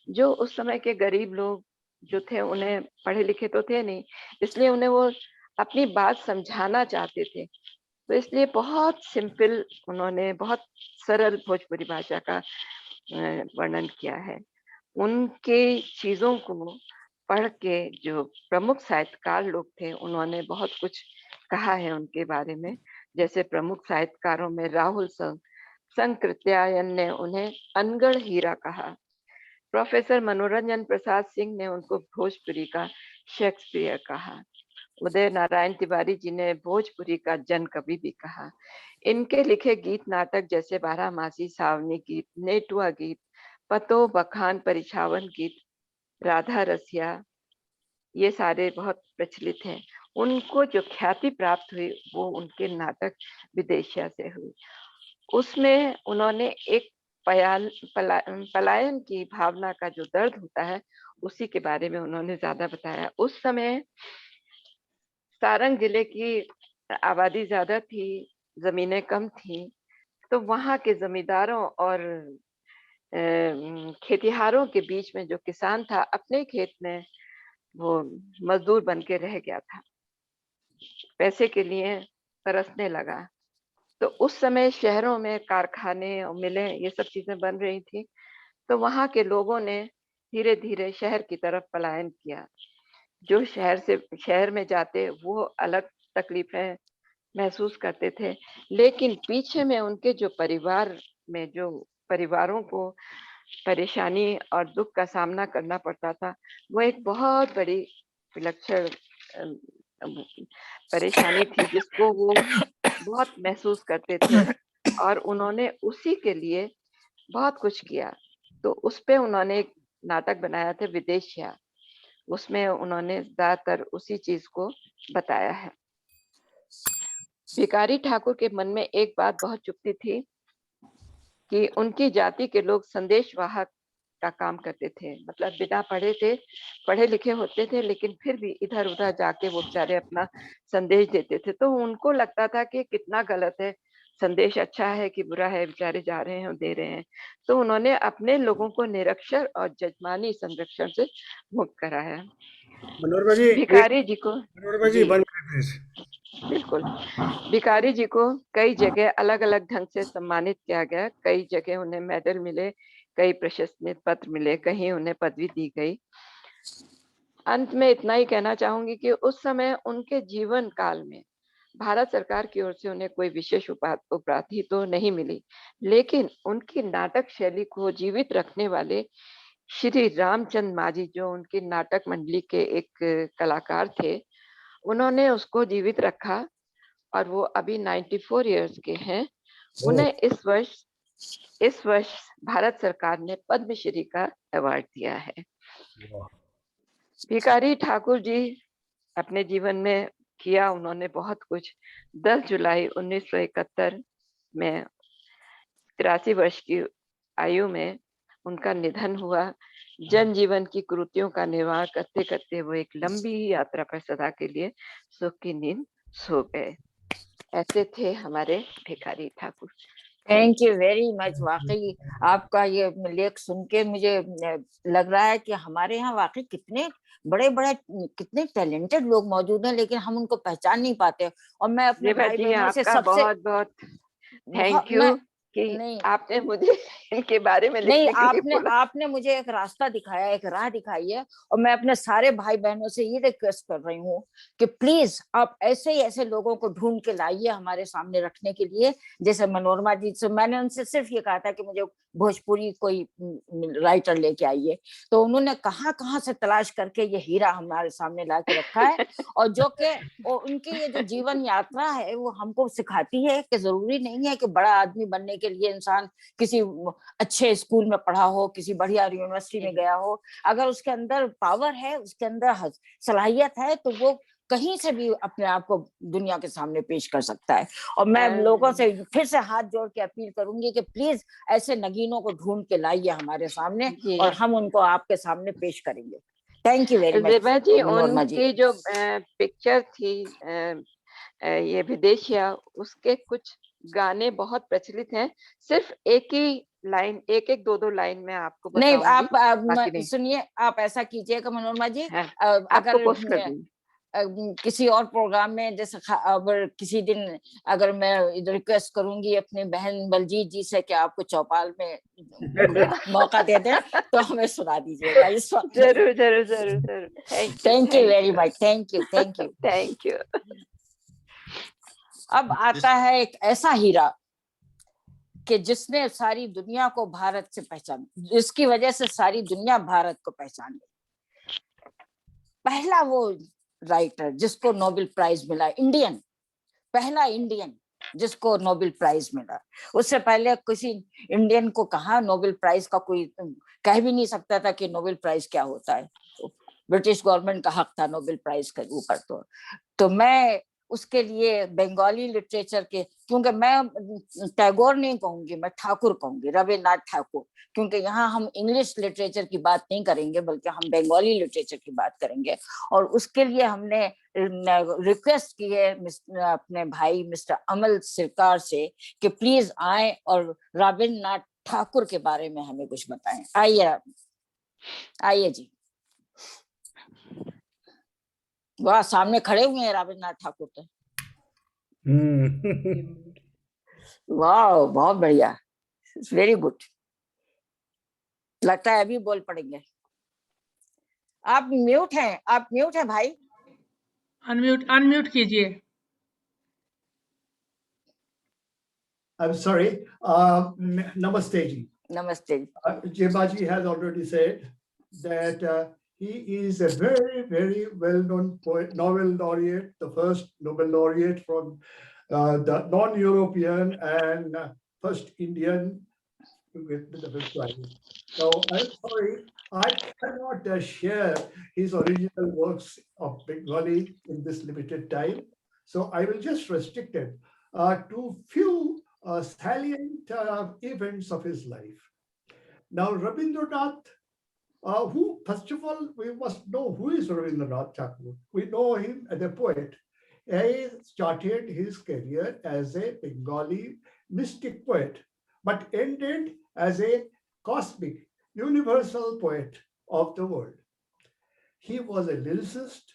जो उस समय के गरीब लोग जो थे, उन्हें पढ़े लिखे तो थे नहीं, इसलिए उन्हें वो अपनी बात समझाना चाहते थे। तो इसलिए बहुत सिंपल, उन्होंने बहुत सरल भोजपुरी भाषा का वर्णन किया है। उनके चीजों को पढ़ के जो प्रमुख साहित्यकार लोग थे, उन्होंने बहुत कुछ कहा है उनके बारे में। जैसे प्रमुख साहित्यकारों में राहुल संकृत्यायन ने उन्हें अनगढ़ हीरा कहा। प्रोफेसर मनोरंजन प्रसाद सिंह ने उनको भोजपुरी का शेक्सपियर कहा। उदय नारायण तिवारी जी ने भोजपुरी का जन कवि भी कहा। इनके लिखे गीत नाटक जैसे बारहमासी, सावनी गीत, नेटुआ गीत, पतो बखान, परिछावन गीत, राधा रसिया, ये सारे बहुत प्रचलित हैं। उनको जो ख्याति प्राप्त हुई वो उनके नाटक विदेशिया से हुई। उसमें उन्होंने एक पलायन की भावना का जो दर्द होता है उसी के बारे में उन्होंने ज्यादा बताया। उस समय सारंग जिले की आबादी ज्यादा थी, जमीनें कम थी, तो वहाँ के जमींदारों और खेतिहारों के बीच में जो किसान था, अपने खेत में वो मजदूर बन के रह गया था, पैसे के लिए तरसने लगा। तो उस समय शहरों में कारखाने और मिलें, ये सब चीजें बन रही थी, तो वहाँ के लोगों ने धीरे धीरे शहर की तरफ पलायन किया। जो शहर में जाते वो अलग तकलीफें महसूस करते थे, लेकिन पीछे में उनके जो परिवारों को परेशानी और दुख का सामना करना पड़ता था, वो एक बहुत बड़ी विलक्षण परेशानी थी जिसको वो बहुत महसूस करते थे और उन्होंने उसी के लिए बहुत कुछ किया। तो उस पे उन्होंने एक नाटक बनाया था विदेशिया। उसमें उन्होंने ज्यादातर उसी चीज को बताया है। भिखारी ठाकुर के मन में एक बात बहुत चुभती थी कि उनकी जाति के लोग संदेश वाहक का काम करते थे। मतलब बिना पढ़े लिखे होते थे, लेकिन फिर भी इधर उधर जाके वो बेचारे अपना संदेश देते थे। तो उनको लगता था कि कितना गलत है, संदेश अच्छा है कि बुरा है, बेचारे जा रहे हैं, दे रहे हैं। तो उन्होंने अपने लोगों को निरक्षर और जजमानी संरक्षण से मुक्त कराया। मनोरमा जी भिखारी जी को मनोरमा जी जी 1 मिनट प्लीज। बिल्कुल, भिखारी जी को कई जगह अलग अलग ढंग से सम्मानित किया गया। कई जगह उन्हें मेडल मिले, कई प्रशस्ति पत्र मिले, कहीं उन्हें पदवी दी गई। अंत में इतना ही कहना चाहूंगी कि उस समय उनके जीवन काल में भारत सरकार की ओर से उन्हें कोई विशेष उपाधि तो नहीं मिली, लेकिन उनकी नाटक शैली को जीवित रखने वाले श्री रामचंद्र माझी, जो उनकी नाटक मंडली के एक कलाकार थे, उन्होंने उसको जीवित रखा और वो अभी 94 इयर्स के हैं। उन्हें इस वर्ष भारत सरकार ने पद्मश्री का अवार्ड दिया है। भिखारी ठाकुर जी अपने जीवन में किया उन्होंने बहुत कुछ। 10 जुलाई 1971 में 83 वर्ष की आयु में उनका निधन हुआ। जनजीवन की कुरीतियों का निर्वाह करते करते वो एक लंबी यात्रा पर सदा के लिए सुख की नींद सो गए। ऐसे थे हमारे Bhikhari Thakur. Thank you very much. वाकई आपका ये लेख सुन के मुझे लग रहा है कि हमारे यहाँ वाकई कितने बड़े बड़े कितने टैलेंटेड लोग मौजूद हैं, लेकिन हम उनको पहचान नहीं पाते। और मैं अपने रेबा भाई जी बहनों से आपका सबसे बहुत बहुत थैंक यू मैं कि नहीं आपने मुझे इनके बारे में नहीं लिखने के लिए बोला। आपने मुझे एक रास्ता दिखाया, एक राह दिखाई है। और मैं अपने सारे भाई बहनों से ये रिक्वेस्ट कर रही हूँ कि प्लीज आप ऐसे ही ऐसे लोगों को ढूंढ के लाइए हमारे सामने रखने के लिए। जैसे मनोरमा जी से मैंने उनसे सिर्फ ये कहा था कि मुझे भोजपुरी कोई राइटर लेके आइए, तो उन्होंने कहाँ से तलाश करके ये हीरा हमारे सामने ला के रखा है। और जो कि उनकी ये जो जीवन यात्रा है वो हमको सिखाती है कि जरूरी नहीं है कि बड़ा आदमी बनने के लिए इंसान किसी अच्छे स्कूल में पढ़ा हो, किसी बढ़िया यूनिवर्सिटी में गया हो। अगर उसके अंदर पावर है, उसके अंदर सलाहियत है, तो वो कहीं से भी अपने आप को दुनिया के सामने पेश कर सकता है। और मैं लोगों से फिर से हाथ जोड़ के अपील करूंगी कि प्लीज ऐसे नगीनों को ढूंढ के लाइए हमारे सामने और हम उनको आपके सामने पेश करेंगे। थैंक यू वेरी मच रेबा जी। मनोरमा जी। उनकी जो पिक्चर थी ये विदेशिया, उसके कुछ गाने बहुत प्रचलित हैं। सिर्फ एक ही लाइन, एक दो लाइन में आपको नहीं बताऊंगी। आप सुनिए, आप ऐसा कीजिएगा मनोरमा जी, हाँ, आपको अगर पोस्ट कर दूंगी। किसी और प्रोग्राम में जैसे अगर किसी दिन अगर मैं रिक्वेस्ट करूंगी अपनी बहन बलजीत जी से कि आपको चौपाल में मौका दे दें, तो हमें सुना दीजिएगा इस वक्त। जरूर जरूर जरूर जरूर। Thank you very much. Thank you thank you. अब आता है एक ऐसा हीरा कि जिसने सारी दुनिया को भारत से पहचान, जिसकी वजह से सारी दुनिया भारत को पहचान गई। पहला वो राइटर जिसको नोबेल प्राइज मिला, इंडियन, पहला इंडियन जिसको नोबेल प्राइज मिला। उससे पहले किसी इंडियन को कहा नोबेल प्राइज का, कोई कह भी नहीं सकता था कि नोबेल प्राइज क्या होता है। तो ब्रिटिश गवर्नमेंट का हक था नोबेल प्राइज के ऊपर। तो मैं उसके लिए बंगाली लिटरेचर के, क्योंकि मैं टैगोर नहीं कहूंगी, मैं ठाकुर कहूंगी, रविन्द्रनाथ ठाकुर, क्योंकि यहाँ हम इंग्लिश लिटरेचर की बात नहीं करेंगे बल्कि हम बंगाली लिटरेचर की बात करेंगे। और उसके लिए हमने रिक्वेस्ट की है अपने भाई मिस्टर अमल सरकार से कि प्लीज आए और रविन्द्रनाथ ठाकुर के बारे में हमें कुछ बताएं। आइए जी। वाह, सामने खड़े हुए हैं रविन्द्रनाथ ठाकुर तो। वाह, बहुत बढ़िया, वेरी गुड। लगता है अभी बोल पड़ेंगे। आप म्यूट हैं भाई। अनम्यूट कीजिए। I'm sorry. Namaste ji. नमस्ते। Jeba ji has already said that he is a very, very well-known poet, novel laureate, the first Nobel laureate from the non-European and first Indian with the Nobel Prize. So I'm sorry, I cannot share his original works of Bengali in this limited time. So I will just restrict it to few salient events of his life. Now, Rabindranath, who, first of all, we must know who is Rabindranath Tagore. We know him as a poet. He started his career as a Bengali mystic poet, but ended as a cosmic, universal poet of the world. He was a lyricist,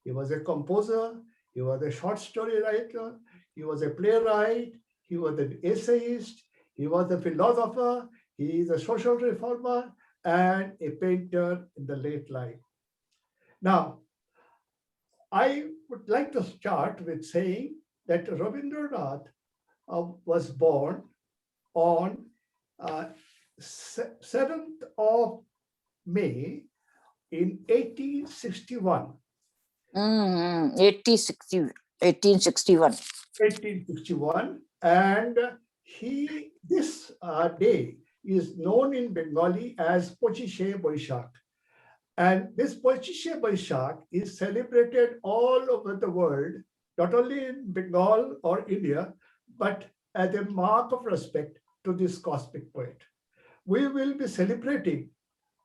he was a composer, he was a short story writer, he was a playwright, he was an essayist, he was a philosopher, he is a social reformer, and a painter in the late life. Now, I would like to start with saying that Rabindranath was born on 7th of May in 1861. 1861 1861. 1861, and this day is known in Bengali as Pochishe Boishakh. And this Pochishe Boishakh is celebrated all over the world, not only in Bengal or India, but as a mark of respect to this cosmic poet. We will be celebrating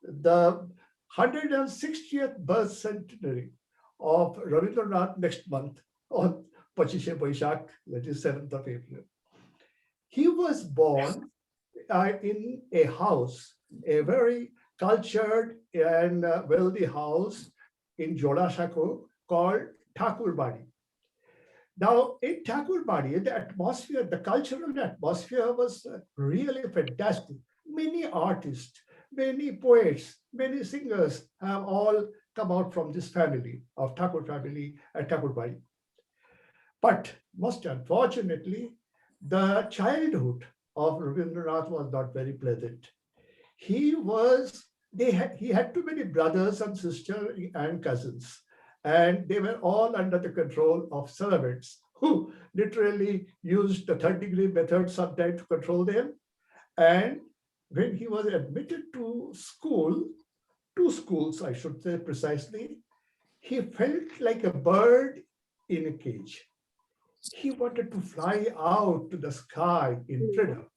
the 160th birth centenary of Rabindranath next month on Pochishe Boishakh, that is 7th of April. He was born in a house, a very cultured and wealthy house in Jodhapur called Thakurbari. Now, in Thakurbari, the atmosphere, the cultural atmosphere was really fantastic. Many artists, many poets, many singers have all come out from this family of Thakur family at Thakurbari. But most unfortunately, the childhood of Rabindranath was not very pleasant. He had too many brothers and sisters and cousins, and they were all under the control of servants who literally used the third-degree method sometimes to control them. And when he was admitted to school, two schools, I should say precisely, he felt like a bird in a cage. He wanted to fly out to the sky in freedom,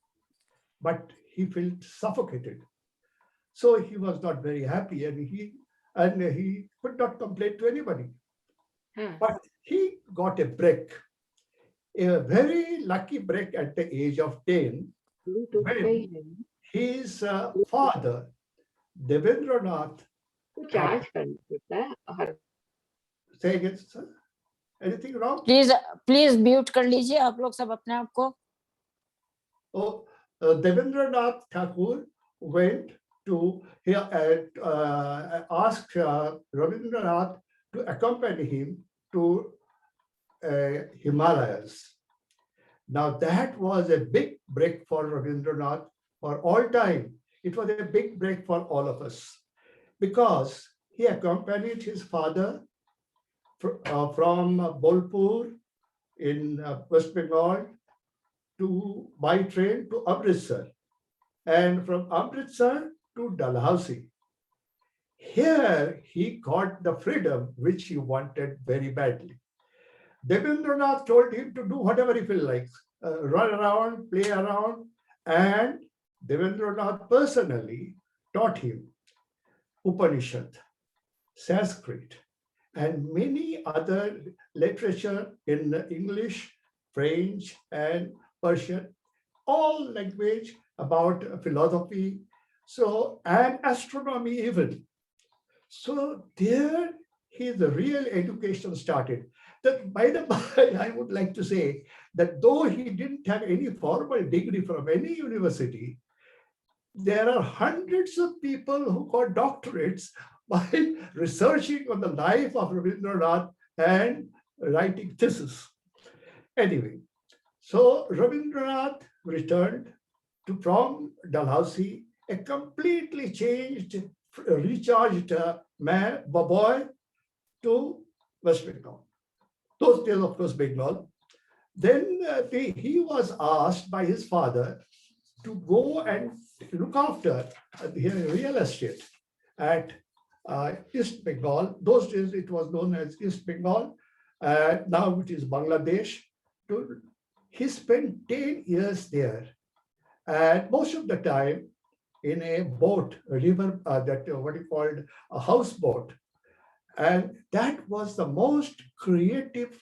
but he felt suffocated. So he was not very happy, and he could not complain to anybody. But he got a break, a very lucky break at the age of 10, when his father, Devendranath, say again, sir? Anything wrong? Please mute कर लीजिए आप लोग सब अपने आप को. Oh, Devendranath Thakur went to ask Rabindranath to accompany him to Himalayas. Now that was a big break for Rabindranath for all time. It was a big break for all of us because he accompanied his father from Bolpur in West Bengal by train to Amritsar, and from Amritsar to Dalhousie. Here he got the freedom which he wanted very badly. Devendranath told him to do whatever he felt like, run around, play around, and Devendranath personally taught him Upanishad, Sanskrit, and many other literature in English, French, and Persian, all language about philosophy, and astronomy even. So there his real education started. That, by the by, I would like to say that though he didn't have any formal degree from any university, there are hundreds of people who got doctorates by researching on the life of Rabindranath and writing thesis. Anyway, so Rabindranath returned from Dalhousie, a completely changed, recharged boy to West Bengal. Those days, of course, Bengal. Then he was asked by his father to go and look after real estate at East Bengal. Those days it was known as East Bengal. Now it is Bangladesh. He spent 10 years there, and most of the time in a boat, a river, what you called a houseboat. And that was the most creative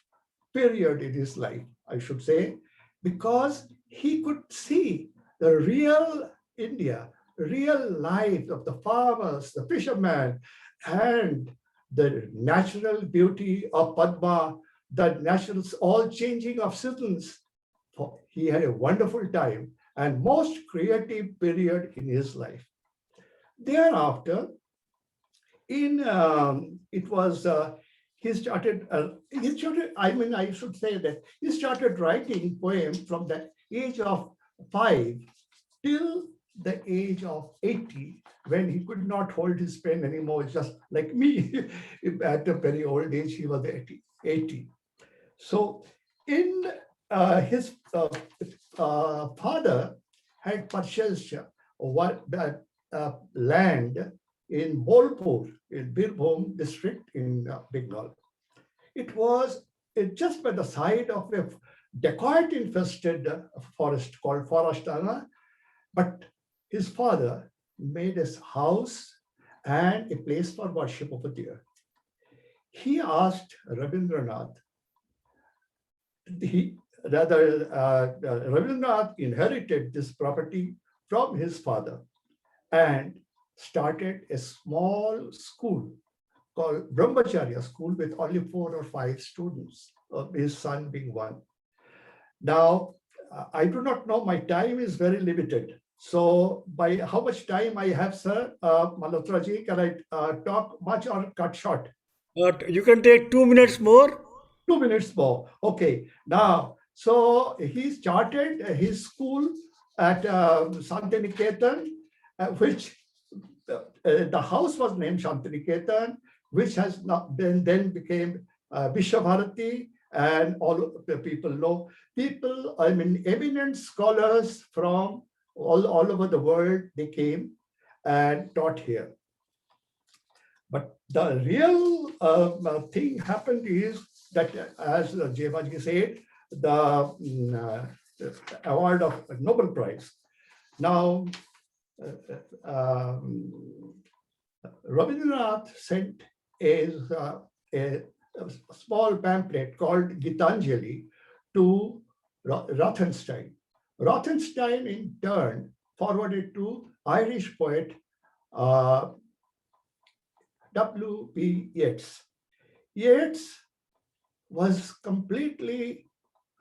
period in his life, I should say, because he could see the real India, real life of the farmers, the fishermen, and the natural beauty of Padma, the natural all changing of seasons. He had a wonderful time and most creative period in his life. Thereafter, he started writing poems from the age of 5 till the age of 80, when he could not hold his pen anymore, just like me. At a very old age, he was 80. So in his father had purchased land in Bolpur, in Birbhum district in Bengal. It was just by the side of a dacoit infested forest called Forastana, but his father made his house and a place for worship over there. He asked Rabindranath, Rabindranath inherited this property from his father and started a small school called Brahmacharya School with only 4 or 5 students, his son being one. Now, I do not know, my time is very limited. So by how much time I have, sir? Malhotra ji, can I talk much or cut short? You can take 2 minutes more. 2 minutes more. Okay. Now, so he started his school at Shantiniketan, which the house was named Shantiniketan, which has not been then became Vishabharati, and all the people know. People, I mean, eminent scholars from all over the world, they came and taught here. But the real thing happened is that, as Jevaji said, the award of Nobel Prize. Now, Rabindranath sent a small pamphlet called Gitanjali to Rothenstein. Rothenstein, in turn, forwarded to Irish poet W.B. Yeats. Yeats was completely,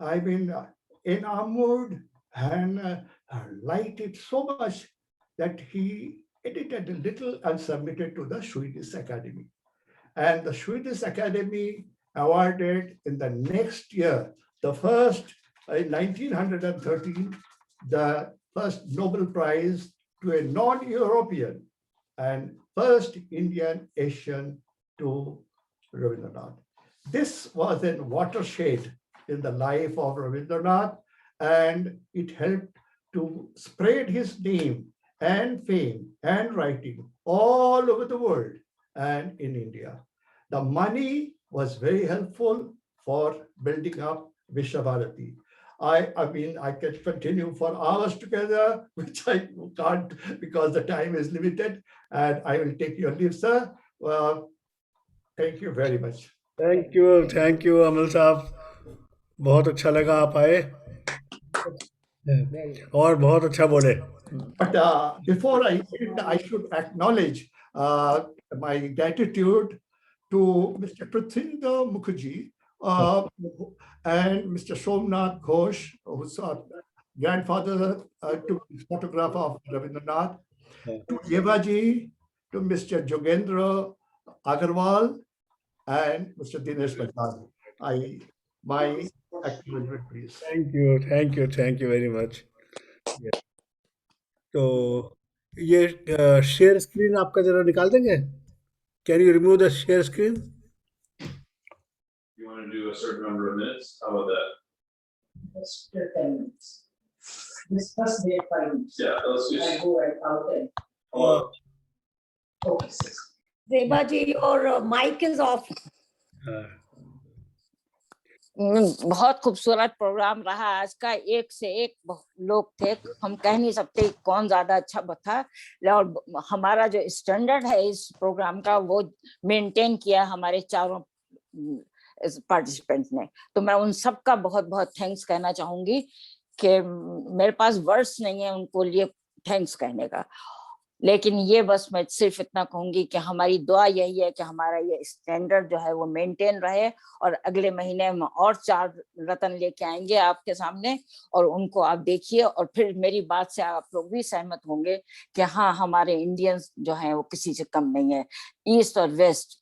I mean, enamored and liked it so much that he edited a little and submitted to the Swedish Academy. And the Swedish Academy awarded in the next year, the first, in 1913, the first Nobel Prize to a non-European and first Indian Asian to Rabindranath. This was a watershed in the life of Rabindranath, and it helped to spread his name and fame and writing all over the world and in India. The money was very helpful for building up Vishabharati. I mean, I can continue for hours together, which I can't because the time is limited, and I will take your leave, sir. Thank you very much. Thank you, Amal साहब. बहुत अच्छा लगा आप आए और बहुत अच्छा बोले. But before I end, I should acknowledge my gratitude to Mr. Prithinder Mukherjee and Mr. Somnath Ghosh, who's grandfather took the photograph of Rabindranath, to Yevaji, to Mr. Jogendra Agarwal, and Mr. Dinesh Bajaj. My acknowledgement, please. Thank you very much. Yeah. तो ये share screen आपका जरा निकाल देंगे? Can you remove the share screen? You want to do a certain number of minutes? How about that? Let's do 10 minutes. This first day 5 minutes. Yeah, let's do. I go right out then. Okay. Zebaji, your mic is off. बहुत खूबसूरत programme रहा आज का. एक से एक लोग थे, हम कह नहीं सकते कौन ज्यादा अच्छा था, और हमारा जो स्टैंडर्ड है इस प्रोग्राम का वो मेंटेन किया हमारे चारों पार्टिसिपेंट ने. तो मैं उन सब का बहुत बहुत थैंक्स कहना चाहूंगी कि मेरे पास वर्ड्स नहीं है उनको लिए थैंक्स कहने का. लेकिन ये बस मैं सिर्फ इतना कहूंगी कि हमारी दुआ यही है कि हमारा ये स्टैंडर्ड जो है वो मेंटेन रहे, और अगले महीने हम और 4 रत्न लेके आएंगे आपके सामने, और उनको आप देखिए, और फिर मेरी बात से आप लोग भी सहमत होंगे कि हाँ, हमारे इंडियंस जो हैं वो किसी से कम नहीं है, ईस्ट और वेस्ट.